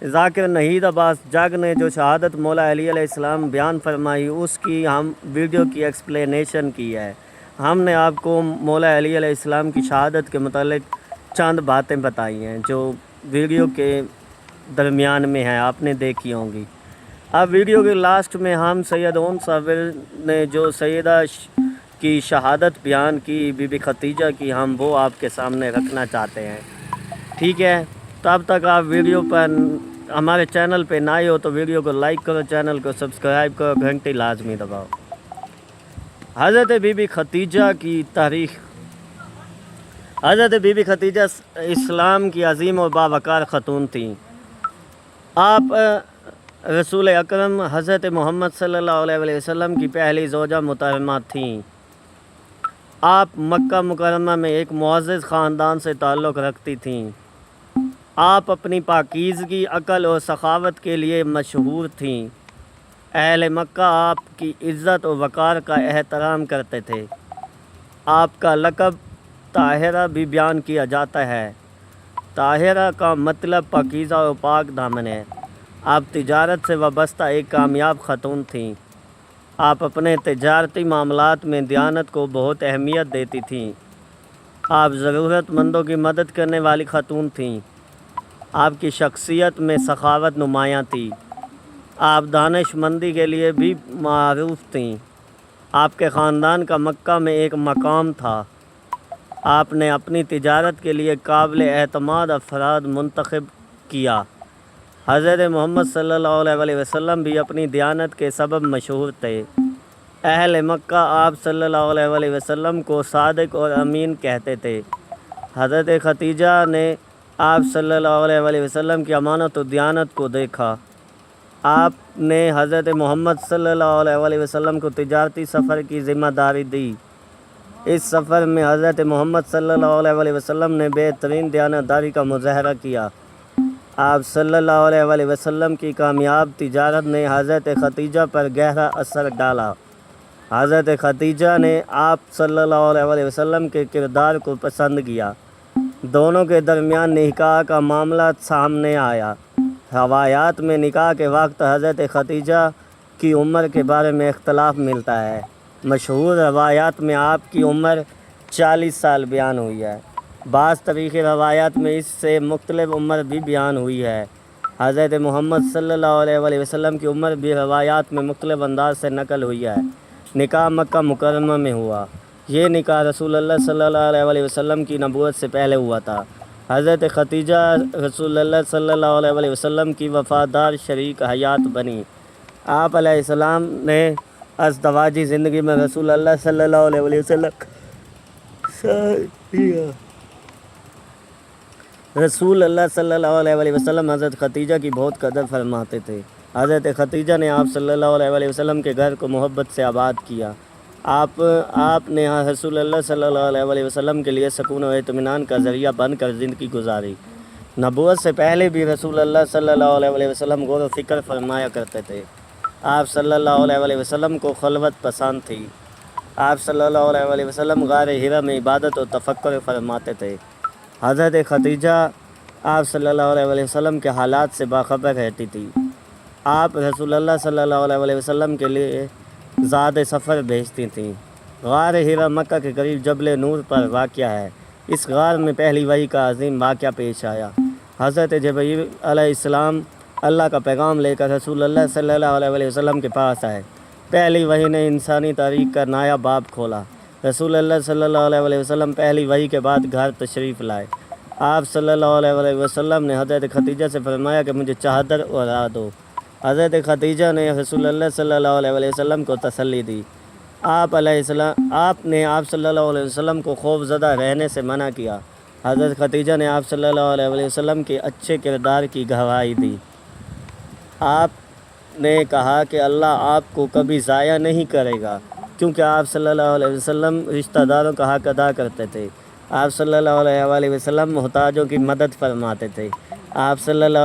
ذاکر نہید عباس جگ نے جو شہادت مولا علی علیہ السلام بیان فرمائی اس کی ہم ویڈیو کی ایکسپلینیشن کی ہے۔ ہم نے آپ کو مولا علی علیہ السلام کی شہادت کے متعلق چند باتیں بتائی ہیں جو ویڈیو کے درمیان میں ہیں، آپ نے دیکھی ہوں گی۔ اب ویڈیو کے لاسٹ میں ہم سید اون صابر نے جو سیدہ کی شہادت بیان کی بی بی ختیجہ کی، ہم وہ آپ کے سامنے رکھنا چاہتے ہیں، ٹھیک ہے؟ تب تک آپ ویڈیو پر ہمارے چینل پہ نہ آئے ہو تو ویڈیو کو لائک کرو، چینل کو سبسکرائب کرو، گھنٹی لازمی دباؤ۔ حضرت بی بی ختیجہ کی تاریخ۔ حضرت بی بی ختیجہ اسلام کی عظیم اور باوقار خاتون تھیں۔ آپ رسول اکرم حضرت محمد صلی اللہ علیہ وسلم کی پہلی زوجہ محترمہ تھیں۔ آپ مکہ مکرمہ میں ایک معزز خاندان سے تعلق رکھتی تھیں۔ آپ اپنی پاکیزگی، عقل اور سخاوت کے لیے مشہور تھیں۔ اہل مکہ آپ کی عزت و وقار کا احترام کرتے تھے۔ آپ کا لقب طاہرہ بھی بیان کیا جاتا ہے۔ طاہرہ کا مطلب پاکیزہ و پاک دامن ہے۔ آپ تجارت سے وابستہ ایک کامیاب خاتون تھیں۔ آپ اپنے تجارتی معاملات میں دیانت کو بہت اہمیت دیتی تھیں۔ آپ ضرورت مندوں کی مدد کرنے والی خاتون تھیں۔ آپ کی شخصیت میں سخاوت نمایاں تھی۔ آپ دانش مندی کے لیے بھی معروف تھیں۔ آپ کے خاندان کا مکہ میں ایک مقام تھا۔ آپ نے اپنی تجارت کے لیے قابل اعتماد افراد منتخب کیا۔ حضرت محمد صلی اللہ علیہ وسلم بھی اپنی دیانت کے سبب مشہور تھے۔ اہل مکہ آپ صلی اللہ علیہ وسلم کو صادق اور امین کہتے تھے۔ حضرت ختیجہ نے آپ صلی اللہ علیہ وسلم کی امانت و دیانت کو دیکھا۔ آپ نے حضرت محمد صلی اللہ علیہ وسلم کو تجارتی سفر کی ذمہ داری دی۔ اس سفر میں حضرت محمد صلی اللہ علیہ وسلم نے بہترین دیانتداری کا مظاہرہ کیا۔ آپ صلی اللہ علیہ وسلم کی کامیاب تجارت نے حضرت ختیجہ پر گہرا اثر ڈالا۔ حضرت ختیجہ نے آپ صلی اللہ علیہ وسلم کے کردار کو پسند کیا۔ دونوں کے درمیان نکاح کا معاملہ سامنے آیا۔ روایات میں نکاح کے وقت حضرت ختیجہ کی عمر کے بارے میں اختلاف ملتا ہے۔ مشہور روایات میں آپ کی عمر 40 سال بیان ہوئی ہے۔ بعض تاریخی روایات میں اس سے مختلف عمر بھی بیان ہوئی ہے۔ حضرت محمد صلی اللہ علیہ وسلم کی عمر بھی روایات میں مختلف انداز سے نقل ہوئی ہے۔ نکاح مکہ مکرمہ میں ہوا۔ یہ نکاح رسول اللہ صلی اللہ علیہ وسلم کی نبوت سے پہلے ہوا تھا۔ حضرت ختیجہ رسول اللہ صلی اللہ علیہ وسلم کی وفادار شریک حیات بنی۔ آپ علیہ السلام نے ازدواجی زندگی میں رسول اللہ صلی اللہ علیہ وسلم صلی اللہ علیہ وسلم حضرت ختیجہ کی بہت قدر فرماتے تھے۔ حضرت ختیجہ نے آپ صلی اللہ علیہ وسلم کے گھر کو محبت سے آباد کیا۔ آپ نے رسول اللہ صلی اللہ علیہ وسلم کے لیے سکون و اطمینان کا ذریعہ بن کر زندگی گزاری۔ نبوت سے پہلے بھی رسول اللہ صلی اللہ علیہ وسلم غور و فکر فرمایا کرتے تھے۔ آپ صلی اللہ علیہ وسلم کو خلوت پسند تھی۔ آپ صلی اللہ علیہ وسلم غار حرا میں عبادت و تفکر فرماتے تھے۔ حضرت ختیجہ آپ صلی اللہ علیہ وسلم کے حالات سے باخبر رہتی تھی۔ آپ رسول اللہ صلی اللہ علیہ وسلم کے لیے زاد سفر بھیجتی تھیں۔ غار حرا مکہ کے قریب جبل نور پر واقع ہے۔ اس غار میں پہلی وحی کا عظیم واقعہ پیش آیا۔ حضرت جبرائیل علیہ السلام اللہ کا پیغام لے کر رسول اللہ صلی اللہ علیہ وسلم کے پاس آئے۔ پہلی وحی نے انسانی تاریخ کا نیا باب کھولا۔ رسول اللہ صلی اللہ علیہ وسلم پہلی وحی کے بعد گھر تشریف لائے۔ آپ صلی اللہ علیہ وسلم نے حضرت ختیجہ سے فرمایا کہ مجھے چادر اوڑھا دو۔ حضرت ختیجہ نے رسول اللہ صلی اللہ علیہ وسلم کو تسلی دی۔ آپ نے آپ صلی اللہ علیہ وسلم کو خوف زدہ رہنے سے منع کیا۔ حضرت ختیجہ نے آپ صلی اللہ علیہ وسلم کے اچھے کردار کی گواہی دی۔ آپ نے کہا کہ اللہ آپ کو کبھی ضائع نہیں کرے گا، کیونکہ آپ صلی اللہ علیہ وسلم رشتہ داروں کا حق ادا کرتے تھے۔ آپ صلی اللہ علیہ وسلم محتاجوں کی مدد فرماتے تھے۔ آپ صلی اللہ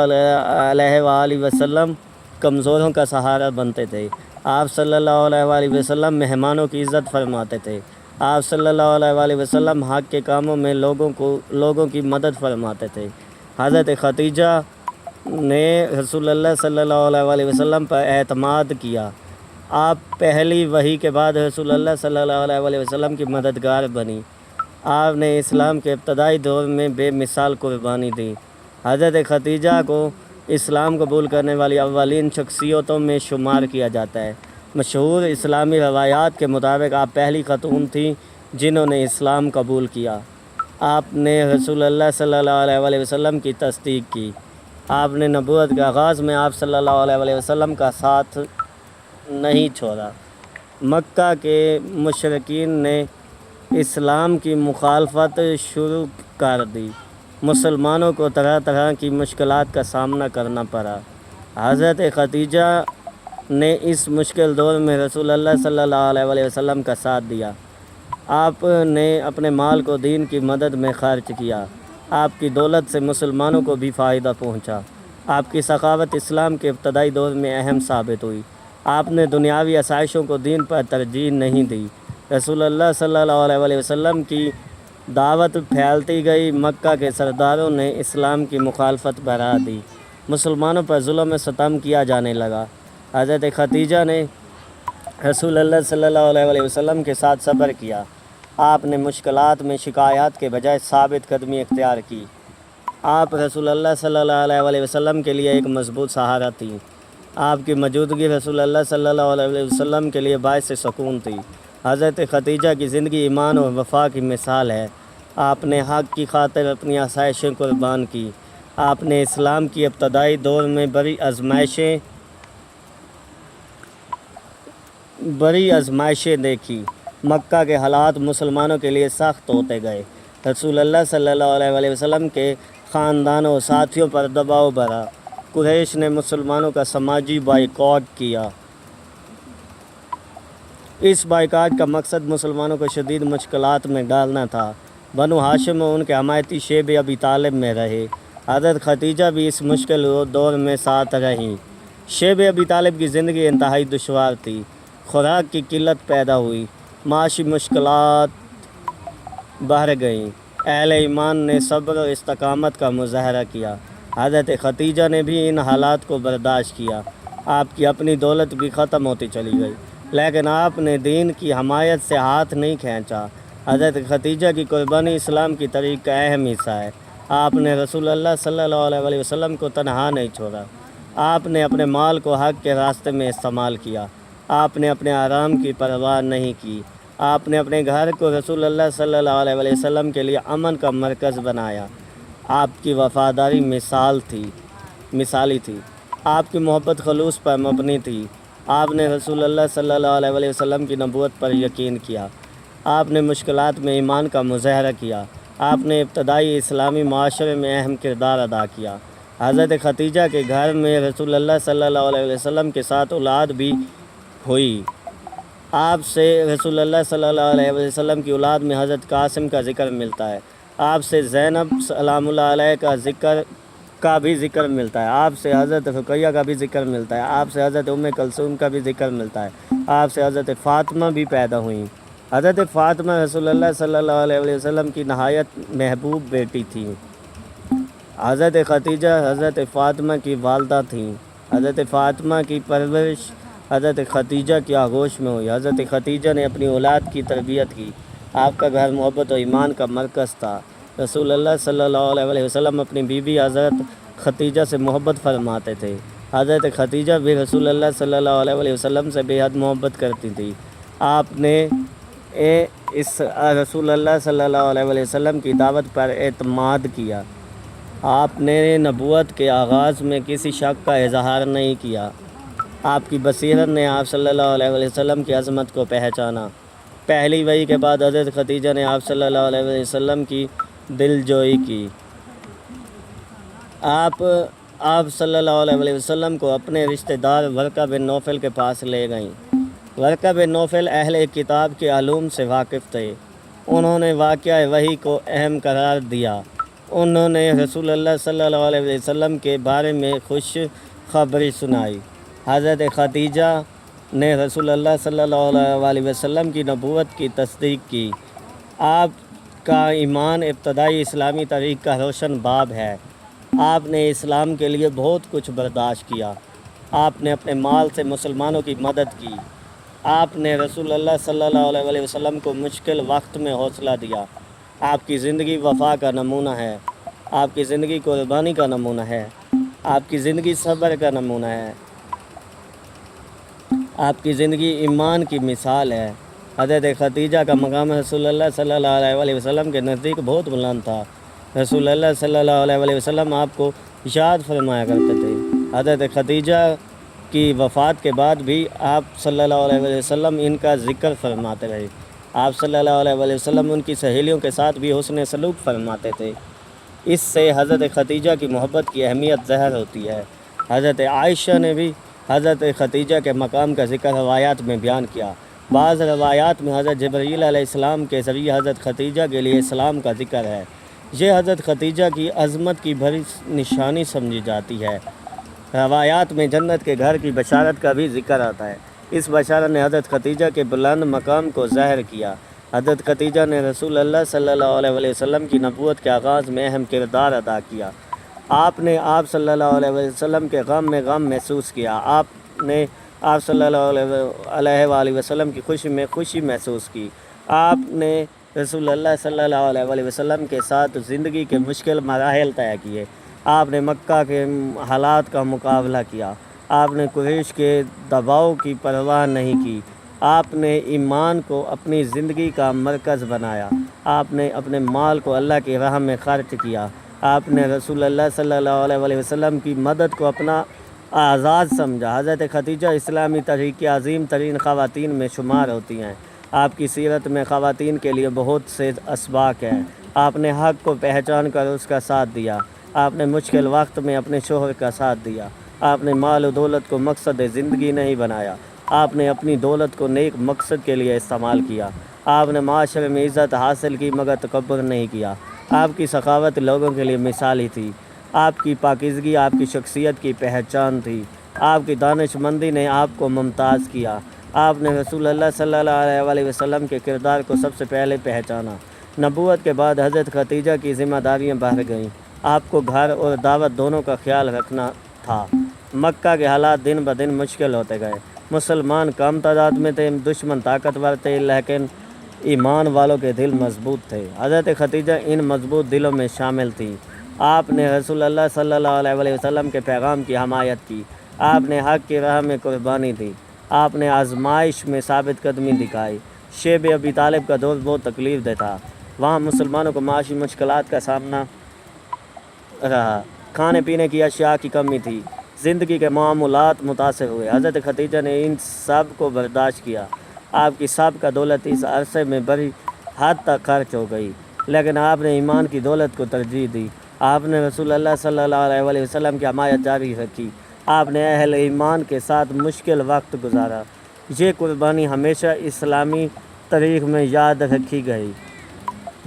علیہ وآلہ وسلم کمزوروں کا سہارا بنتے تھے۔ آپ صلی اللہ علیہ وآلہ وسلم مہمانوں کی عزت فرماتے تھے۔ آپ صلی اللہ علیہ وآلہ وسلم حق کے کاموں میں لوگوں کی مدد فرماتے تھے۔ حضرت خدیجہ نے رسول اللہ صلی اللہ علیہ وآلہ وسلم پر اعتماد کیا۔ آپ پہلی وحی کے بعد رسول اللہ صلی اللہ علیہ وآلہ وسلم کی مددگار بنی۔ آپ نے اسلام کے ابتدائی دور میں بے مثال قربانی دی۔ حضرت خدیجہ کو اسلام قبول کرنے والی اولین شخصیتوں میں شمار کیا جاتا ہے۔ مشہور اسلامی روایات کے مطابق آپ پہلی خاتون تھیں جنہوں نے اسلام قبول کیا۔ آپ نے رسول اللہ صلی اللہ علیہ وآلہ وسلم کی تصدیق کی۔ آپ نے نبوت کے آغاز میں آپ صلی اللہ علیہ وآلہ وسلم کا ساتھ نہیں چھوڑا۔ مکہ کے مشرکین نے اسلام کی مخالفت شروع کر دی۔ مسلمانوں کو طرح طرح کی مشکلات کا سامنا کرنا پڑا۔ حضرت خدیجہ نے اس مشکل دور میں رسول اللہ صلی اللہ علیہ وآلہ وسلم کا ساتھ دیا۔ آپ نے اپنے مال کو دین کی مدد میں خرچ کیا۔ آپ کی دولت سے مسلمانوں کو بھی فائدہ پہنچا۔ آپ کی سخاوت اسلام کے ابتدائی دور میں اہم ثابت ہوئی۔ آپ نے دنیاوی آسائشوں کو دین پر ترجیح نہیں دی۔ رسول اللہ صلی اللہ علیہ وآلہ وسلم کی دعوت پھیلتی گئی۔ مکہ کے سرداروں نے اسلام کی مخالفت بڑھا دی۔ مسلمانوں پر ظلم و ستم کیا جانے لگا۔ حضرت خدیجہ نے رسول اللہ صلی اللہ علیہ وآلہ وسلم کے ساتھ صبر کیا۔ آپ نے مشکلات میں شکایات کے بجائے ثابت قدمی اختیار کی۔ آپ رسول اللہ صلی اللہ علیہ وآلہ وسلم کے لیے ایک مضبوط سہارا تھیں۔ آپ کی موجودگی رسول اللہ صلی اللہ علیہ وسلم کے لیے باعث سکون تھی۔ حضرت خدیجہ کی زندگی ایمان اور وفا کی مثال ہے۔ آپ نے حق کی خاطر اپنی آسائشیں قربان کی۔ آپ نے اسلام کی ابتدائی دور میں بڑی آزمائشیں دیکھی۔ مکہ کے حالات مسلمانوں کے لیے سخت ہوتے گئے۔ رسول اللہ صلی اللہ علیہ وآلہ وسلم کے خاندانوں و ساتھیوں پر دباؤ بڑھا۔ قریش نے مسلمانوں کا سماجی بائیکاٹ کیا۔ اس بائیکاٹ کا مقصد مسلمانوں کو شدید مشکلات میں ڈالنا تھا۔ بنو ہاشم و ان کے حمایتی شیب ابی طالب میں رہے۔ حضرت خدیجہ بھی اس مشکل دور میں ساتھ رہیں۔ شیب ابی طالب کی زندگی انتہائی دشوار تھی۔ خوراک کی قلت پیدا ہوئی، معاشی مشکلات بڑھ گئیں۔ اہل ایمان نے صبر و استقامت کا مظاہرہ کیا۔ حضرت خدیجہ نے بھی ان حالات کو برداشت کیا۔ آپ کی اپنی دولت بھی ختم ہوتی چلی گئی، لیکن آپ نے دین کی حمایت سے ہاتھ نہیں کھینچا۔ حضرت خدیجہ کی قربانی اسلام کی تاریخ کا اہم حصہ ہے۔ آپ نے رسول اللہ صلی اللہ علیہ وآلہ وسلم کو تنہا نہیں چھوڑا۔ آپ نے اپنے مال کو حق کے راستے میں استعمال کیا۔ آپ نے اپنے آرام کی پرواہ نہیں کی۔ آپ نے اپنے گھر کو رسول اللہ صلی اللہ علیہ وآلہ وسلم کے لیے امن کا مرکز بنایا۔ آپ کی وفاداری مثالی تھی۔ آپ کی محبت خلوص پر مبنی تھی۔ آپ نے رسول اللہ صلی اللہ علیہ وآلہ وسلم کی نبوت پر یقین کیا۔ آپ نے مشکلات میں ایمان کا مظاہرہ کیا۔ آپ نے ابتدائی اسلامی معاشرے میں اہم کردار ادا کیا۔ حضرت خدیجہ کے گھر میں رسول اللہ صلی اللہ علیہ وسلم کے ساتھ اولاد بھی ہوئی۔ آپ سے رسول اللہ صلی اللہ علیہ وسلم کی اولاد میں حضرت قاسم کا ذکر ملتا ہے۔ آپ سے زینب سلام اللہ علیہ کا بھی ذکر ملتا ہے۔ آپ سے حضرت رقیہ کا بھی ذکر ملتا ہے۔ آپ سے حضرت ام کلثوم کا بھی ذکر ملتا ہے۔ آپ سے حضرت فاطمہ بھی پیدا ہوئیں۔ حضرت فاطمہ رسول اللہ صلی اللہ علیہ وسلم کی نہایت محبوب بیٹی تھیں۔ حضرت خدیجہ حضرت فاطمہ کی والدہ تھیں۔ حضرت فاطمہ کی پرورش حضرت خدیجہ کی آغوش میں ہوئی۔ حضرت خدیجہ نے اپنی اولاد کی تربیت کی۔ آپ کا گھر محبت و ایمان کا مرکز تھا۔ رسول اللہ صلی اللہ علیہ وسلم اپنی بیوی حضرت خدیجہ سے محبت فرماتے تھے۔ حضرت خدیجہ بھی رسول اللہ صلی اللہ علیہ وسلم سے بے حد محبت کرتی تھی۔ آپ نے اس رسول اللہ صلی اللہ علیہ وسلم کی دعوت پر اعتماد کیا۔ آپ نے نبوت کے آغاز میں کسی شک کا اظہار نہیں کیا۔ آپ کی بصیرت نے آپ صلی اللہ علیہ وسلم کی عظمت کو پہچانا۔ پہلی وحی کے بعد حضرت خدیجہ نے آپ صلی اللہ علیہ وسلم کی دل جوئی کی۔ آپ صلی اللہ علیہ وسلم کو اپنے رشتہ دار ورقہ بن نوفل کے پاس لے گئیں۔ ورقہ بن نوفل اہل کتاب کے علوم سے واقف تھے۔ انہوں نے واقعہ وحی کو اہم قرار دیا۔ انہوں نے رسول اللہ صلی اللہ علیہ وسلم کے بارے میں خوش خبری سنائی۔ حضرت خدیجہ نے رسول اللہ صلی اللہ علیہ وسلم کی نبوت کی تصدیق کی۔ آپ کا ایمان ابتدائی اسلامی تاریخ کا روشن باب ہے۔ آپ نے اسلام کے لیے بہت کچھ برداشت کیا۔ آپ نے اپنے مال سے مسلمانوں کی مدد کی۔ آپ نے رسول اللہ صلی اللہ علیہ وسلم کو مشکل وقت میں حوصلہ دیا۔ آپ کی زندگی وفا کا نمونہ ہے۔ آپ کی زندگی قربانی کا نمونہ ہے۔ آپ کی زندگی صبر کا نمونہ ہے۔ آپ کی زندگی ایمان کی مثال ہے۔ حضرت خدیجہ کا مقام رسول اللہ صلی اللہ علیہ وسلم کے نزدیک بہت بلند تھا۔ رسول اللہ صلی اللہ علیہ وسلم آپ کو یاد فرمایا کرتے تھے۔ حضرت خدیجہ کی وفات کے بعد بھی آپ صلی اللہ علیہ وسلم ان کا ذکر فرماتے رہے۔ آپ صلی اللہ علیہ وسلم ان کی سہیلیوں کے ساتھ بھی حسن سلوک فرماتے تھے۔ اس سے حضرت خدیجہ کی محبت کی اہمیت ظاہر ہوتی ہے۔ حضرت عائشہ نے بھی حضرت خدیجہ کے مقام کا ذکر روایات میں بیان کیا۔ بعض روایات میں حضرت جبرائیل علیہ السلام کے ذریعے حضرت خدیجہ کے لیے اسلام کا ذکر ہے۔ یہ حضرت خدیجہ کی عظمت کی بڑی نشانی سمجھی جاتی ہے۔ روایات میں جنت کے گھر کی بشارت کا بھی ذکر آتا ہے۔ اس بشارت نے حضرت خدیجہ کے بلند مقام کو ظاہر کیا۔ حضرت خدیجہ نے رسول اللہ صلی اللہ علیہ وسلم کی نبوت کے آغاز میں اہم کردار ادا کیا۔ آپ نے آپ صلی اللہ علیہ وسلم کے غم میں غم محسوس کیا۔ آپ نے آپ صلی اللہ علیہ وسلم کی خوشی میں خوشی محسوس کی۔ آپ نے رسول اللہ صلی اللہ علیہ وسلم کے ساتھ زندگی کے مشکل مراحل طے کیے۔ آپ نے مکہ کے حالات کا مقابلہ کیا۔ آپ نے قریش کے دباؤ کی پرواہ نہیں کی۔ آپ نے ایمان کو اپنی زندگی کا مرکز بنایا۔ آپ نے اپنے مال کو اللہ کی راہ میں خرچ کیا۔ آپ نے رسول اللہ صلی اللہ علیہ وسلم کی مدد کو اپنا اعزاز سمجھا۔ حضرت خدیجہ اسلامی تاریخ کی عظیم ترین خواتین میں شمار ہوتی ہیں۔ آپ کی سیرت میں خواتین کے لیے بہت سے اسباق ہیں۔ آپ نے حق کو پہچان کر اس کا ساتھ دیا۔ آپ نے مشکل وقت میں اپنے شوہر کا ساتھ دیا۔ آپ نے مال و دولت کو مقصد زندگی نہیں بنایا۔ آپ نے اپنی دولت کو نیک مقصد کے لیے استعمال کیا۔ آپ نے معاشرے میں عزت حاصل کی مگر تکبر نہیں کیا۔ آپ کی سخاوت لوگوں کے لیے مثالی تھی۔ آپ کی پاکیزگی آپ کی شخصیت کی پہچان تھی۔ آپ کی دانش مندی نے آپ کو ممتاز کیا۔ آپ نے رسول اللہ صلی اللہ علیہ وسلم کے کردار کو سب سے پہلے پہچانا۔ نبوت کے بعد حضرت خدیجہ کی ذمہ داریاں بڑھ گئیں۔ آپ کو گھر اور دعوت دونوں کا خیال رکھنا تھا۔ مکہ کے حالات دن بدن مشکل ہوتے گئے۔ مسلمان کم تعداد میں تھے، دشمن طاقتور تھے، لیکن ایمان والوں کے دل مضبوط تھے۔ حضرت خدیجہ ان مضبوط دلوں میں شامل تھی۔ آپ نے رسول اللہ صلی اللہ علیہ وسلم کے پیغام کی حمایت کی۔ آپ نے حق کی راہ میں قربانی دی۔ آپ نے آزمائش میں ثابت قدمی دکھائی۔ شیب ابی طالب کا دور بہت تکلیف دہ تھا۔ وہاں مسلمانوں کو معاشی مشکلات کا سامنا رہا۔ کھانے پینے کی اشیاء کی کمی تھی۔ زندگی کے معاملات متاثر ہوئے۔ حضرت خدیجہ نے ان سب کو برداشت کیا۔ آپ کی سابقہ دولت اس عرصے میں بڑی حد تک خرچ ہو گئی، لیکن آپ نے ایمان کی دولت کو ترجیح دی۔ آپ نے رسول اللہ صلی اللہ علیہ وسلم کی حمایت جاری رکھی۔ آپ نے اہل ایمان کے ساتھ مشکل وقت گزارا۔ یہ قربانی ہمیشہ اسلامی تاریخ میں یاد رکھی گئی۔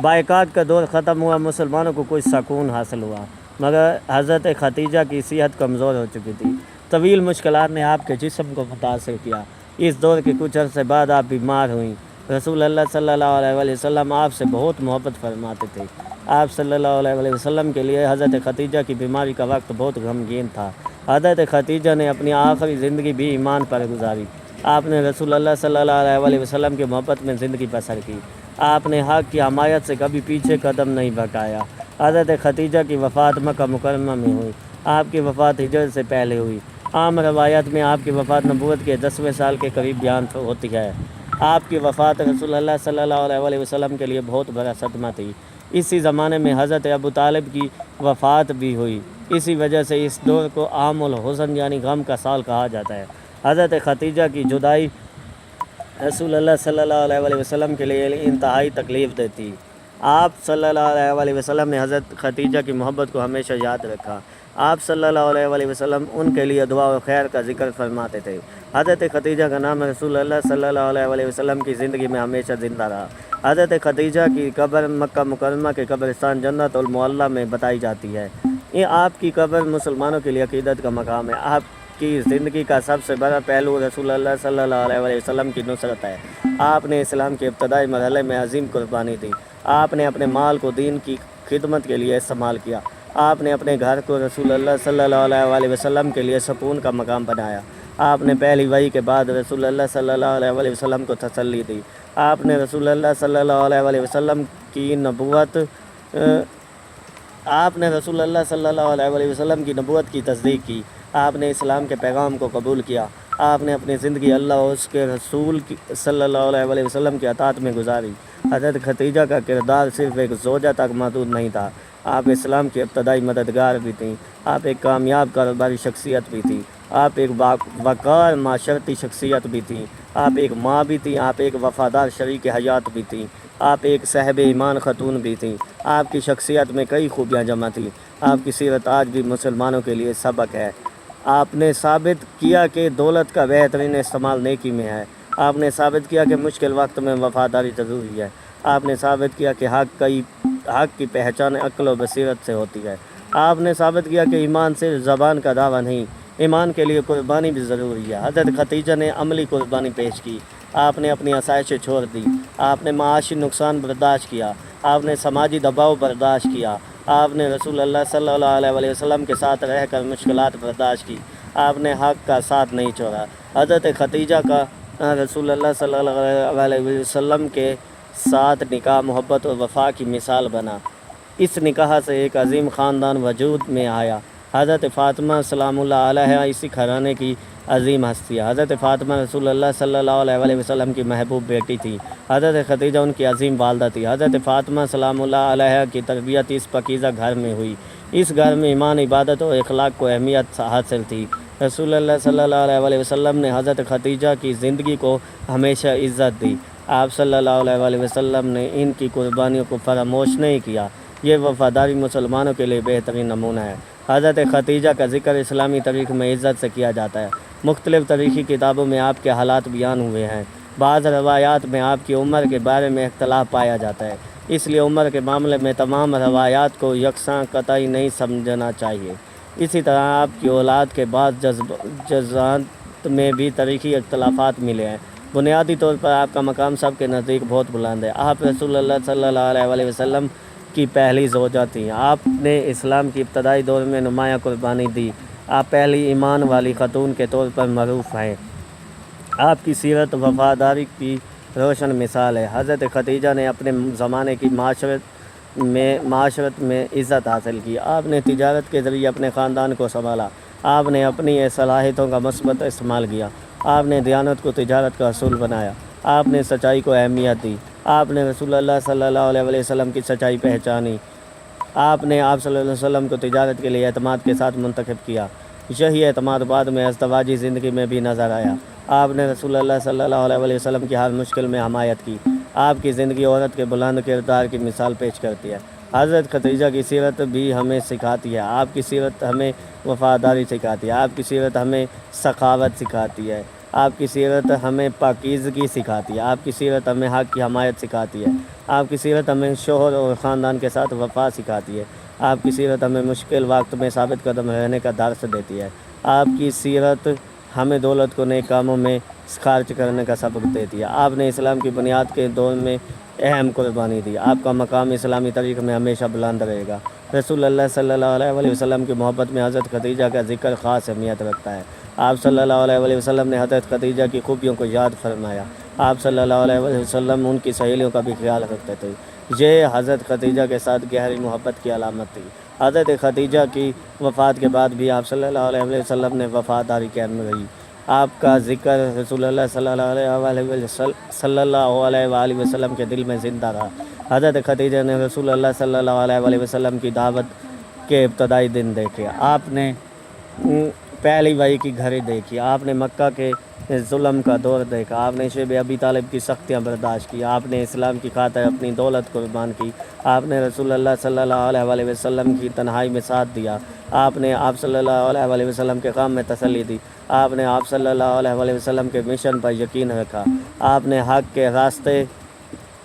بائیکاٹ کا دور ختم ہوا، مسلمانوں کو کچھ سکون حاصل ہوا، مگر حضرت خدیجہ کی صحت کمزور ہو چکی تھی۔ طویل مشکلات نے آپ کے جسم کو متاثر کیا۔ اس دور کے کچھ عرصے بعد آپ بیمار ہوئیں۔ رسول اللہ صلی اللہ علیہ وسلم آپ سے بہت محبت فرماتے تھے۔ آپ صلی اللہ علیہ وسلم کے لیے حضرت خدیجہ کی بیماری کا وقت بہت غمگین تھا۔ حضرت خدیجہ نے اپنی آخری زندگی بھی ایمان پر گزاری۔ آپ نے رسول اللہ صلی اللہ علیہ وسلم کی محبت میں زندگی بسر کی۔ آپ نے حق کی حمایت سے کبھی پیچھے قدم نہیں بڑھایا۔ حضرت خدیجہ کی وفات مکہ مکرمہ میں ہوئی۔ آپ کی وفات ہجرت سے پہلے ہوئی۔ عام روایات میں آپ کی وفات نبوت کے 10ویں سال کے قریب بیان ہوتی ہے۔ آپ کی وفات رسول اللہ صلی اللہ علیہ وسلم کے لیے بہت بڑا صدمہ تھی۔ اسی زمانے میں حضرت ابو طالب کی وفات بھی ہوئی۔ اسی وجہ سے اس دور کو عام الحزن یعنی غم کا سال کہا جاتا ہے۔ حضرت خدیجہ کی جدائی رسول اللہ صلی اللہ علیہ وسلم کے لیے انتہائی تکلیف دہ تھی۔ آپ صلی اللہ علیہ وسلم نے حضرت خدیجہ کی محبت کو ہمیشہ یاد رکھا۔ آپ صلی اللہ علیہ وسلم ان کے لیے دعا و خیر کا ذکر فرماتے تھے۔ حضرت خدیجہ کا نام رسول اللہ صلی اللہ علیہ وسلم کی زندگی میں ہمیشہ زندہ رہا۔ حضرت خدیجہ کی قبر مکہ مکرمہ کے قبرستان جنت المعلیٰ میں بتائی جاتی ہے۔ یہ آپ کی قبر مسلمانوں کے لیے عقیدت کا مقام ہے۔ آپ کی زندگی کا سب سے بڑا پہلو رسول اللہ صلی اللہ علیہ وسلم کی نصرت ہے۔ آپ نے اسلام کے ابتدائی مرحلے میں عظیم قربانی دی۔ آپ نے اپنے مال کو دین کی خدمت کے لیے استعمال کیا۔ آپ نے اپنے گھر کو رسول اللہ صلی اللہ علیہ وسلم کے لیے سکون کا مقام بنایا۔ آپ نے پہلی وحی کے بعد رسول اللہ صلی اللہ علیہ وسلم کو تسلی دی۔ آپ نے رسول اللہ صلی اللہ علیہ وسلم کی نبوت کی تصدیق کی۔ آپ نے اسلام کے پیغام کو قبول کیا۔ آپ نے اپنی زندگی اللہ اور اس کے رسول صلی اللہ علیہ وسلم کے اطاعت میں گزاری۔ حضرت خدیجہ کا کردار صرف ایک زوجہ تک محدود نہیں تھا، آپ اسلام کی ابتدائی مددگار بھی تھیں۔ آپ ایک کامیاب کاروباری شخصیت بھی تھیں۔ آپ ایک وقار معاشرتی شخصیت بھی تھیں۔ آپ ایک ماں بھی تھیں۔ آپ ایک وفادار شریک حیات بھی تھیں۔ آپ ایک صاحب ایمان خاتون بھی تھیں۔ آپ کی شخصیت میں کئی خوبیاں جمع تھیں۔ آپ کی سیرت آج بھی مسلمانوں کے لیے سبق ہے۔ آپ نے ثابت کیا کہ دولت کا بہترین استعمال نیکی میں ہے۔ آپ نے ثابت کیا کہ مشکل وقت میں وفاداری ضروری ہے۔ آپ نے ثابت کیا کہ حق کی پہچان عقل و بصیرت سے ہوتی ہے۔ آپ نے ثابت کیا کہ ایمان صرف زبان کا دعویٰ نہیں، ایمان کے لیے قربانی بھی ضروری ہے۔ حضرت خدیجہ نے عملی قربانی پیش کی۔ آپ نے اپنی آسائشیں چھوڑ دی۔ آپ نے معاشی نقصان برداشت کیا۔ آپ نے سماجی دباؤ برداشت کیا۔ آپ نے رسول اللہ صلی اللہ علیہ وسلم کے ساتھ رہ کر مشکلات برداشت کی۔ آپ نے حق کا ساتھ نہیں چھوڑا۔ حضرت خدیجہ کا رسول اللہ صلی اللہ علیہ وسلم کے ساتھ نکاح محبت اور وفا کی مثال بنا۔ اس نکاح سے ایک عظیم خاندان وجود میں آیا۔ حضرت فاطمہ سلام اللہ علیہ اسی گھرانے کی عظیم ہستی ہے۔ حضرت فاطمہ رسول اللہ صلی اللہ علیہ وسلم کی محبوب بیٹی تھی۔ حضرت خدیجہ ان کی عظیم والدہ تھی۔ حضرت فاطمہ سلام اللہ علیہ کی تربیت اس پاکیزہ گھر میں ہوئی۔ اس گھر میں ایمان، عبادت اور اخلاق کو اہمیت حاصل تھی۔ رسول اللہ صلی اللہ علیہ وسلم نے حضرت خدیجہ کی زندگی کو ہمیشہ عزت دی۔ آپ صلی اللہ علیہ وسلم نے ان کی قربانیوں کو فراموش نہیں کیا۔ یہ وفاداری مسلمانوں کے لیے بہترین نمونہ ہے۔ حضرت خدیجہ کا ذکر اسلامی تاریخ میں عزت سے کیا جاتا ہے۔ مختلف تاریخی کتابوں میں آپ کے حالات بیان ہوئے ہیں۔ بعض روایات میں آپ کی عمر کے بارے میں اختلاف پایا جاتا ہے، اس لیے عمر کے معاملے میں تمام روایات کو یکساں قطعی نہیں سمجھنا چاہیے۔ اسی طرح آپ کی اولاد کے بعض جزات میں بھی تاریخی اختلافات ملے ہیں۔ بنیادی طور پر آپ کا مقام سب کے نزدیک بہت بلند ہے۔ آپ رسول اللہ صلی اللہ علیہ وسلم کی پہلی زوجہ تھیں۔ آپ نے اسلام کی ابتدائی دور میں نمایاں قربانی دی۔ آپ پہلی ایمان والی خاتون کے طور پر معروف ہیں۔ آپ کی سیرت وفاداری کی روشن مثال ہے۔ حضرت خدیجہ نے اپنے زمانے کی معاشرت میں عزت حاصل کی۔ آپ نے تجارت کے ذریعے اپنے خاندان کو سنبھالا۔ آپ نے اپنی صلاحیتوں کا مثبت استعمال کیا۔ آپ نے دیانت کو تجارت کا اصول بنایا۔ آپ نے سچائی کو اہمیت دی۔ آپ نے رسول اللہ صلی اللہ علیہ وسلم کی سچائی پہچانی۔ آپ نے آپ صلی اللہ علیہ وسلم کو تجارت کے لیے اعتماد کے ساتھ منتخب کیا۔ یہی اعتماد بعد میں ازدواجی زندگی میں بھی نظر آیا۔ آپ نے رسول اللہ صلی اللہ علیہ وسلم کی ہر مشکل میں حمایت کی۔ آپ کی زندگی عورت کے بلند کردار کی مثال پیش کرتی ہے۔ حضرت خدیجہ کی سیرت بھی ہمیں سکھاتی ہے۔ آپ کی سیرت ہمیں وفاداری سکھاتی ہے۔ آپ کی سیرت ہمیں سخاوت سکھاتی ہے۔ آپ کی سیرت ہمیں پاکیزگی سکھاتی ہے۔ آپ کی سیرت ہمیں حق کی حمایت سکھاتی ہے۔ آپ کی سیرت ہمیں شوہر اور خاندان کے ساتھ وفا سکھاتی ہے۔ آپ کی سیرت ہمیں مشکل وقت میں ثابت قدم رہنے کا درس دیتی ہے۔ آپ کی سیرت ہمیں دولت کو نیک کاموں میں خرچ کرنے کا سبق دیتی ہے۔ آپ نے اسلام کی بنیاد کے دور میں اہم قربانی دی۔ آپ کا مقام اسلامی تاریخ میں ہمیشہ بلند رہے گا۔ رسول اللہ صلی اللہ علیہ وسلم کی محبت میں حضرت خدیجہ کا ذکر خاص اہمیت رکھتا ہے۔ آپ صلی اللہ علیہ وسلم نے حضرت خدیجہ کی خوبیوں کو یاد فرمایا۔ آپ صلی اللہ علیہ وسلم ان کی سہیلیوں کا بھی خیال رکھتے تھے۔ یہ حضرت خدیجہ کے ساتھ گہری محبت کی علامت تھی۔ حضرت خدیجہ کی وفات کے بعد بھی آپ صلی اللہ علیہ وسلم نے وفاداری قائم رہی۔ آپ کا ذکر رسول اللہ صلی اللہ علیہ وسلم کے دل میں زندہ رہا۔ حضرت خدیجہ نے رسول اللہ صلی اللہ علیہ وسلم کی دعوت کے ابتدائی دن دیکھے۔ آپ نے پہلی وحی کی گھڑی دیکھی۔ آپ نے مکہ کے ظلم کا دور دیکھا۔ آپ نے شیب ابی طالب کی سختیاں برداشت کی۔ آپ نے اسلام کی خاطر اپنی دولت قربان کی۔ آپ نے رسول اللہ صلی اللہ علیہ وسلم کی تنہائی میں ساتھ دیا۔ آپ نے آپ صلی اللہ علیہ وسلم کے کام میں تسلی دی۔ آپ نے آپ صلی اللہ علیہ وسلم کے مشن پر یقین رکھا۔ آپ نے حق کے راستے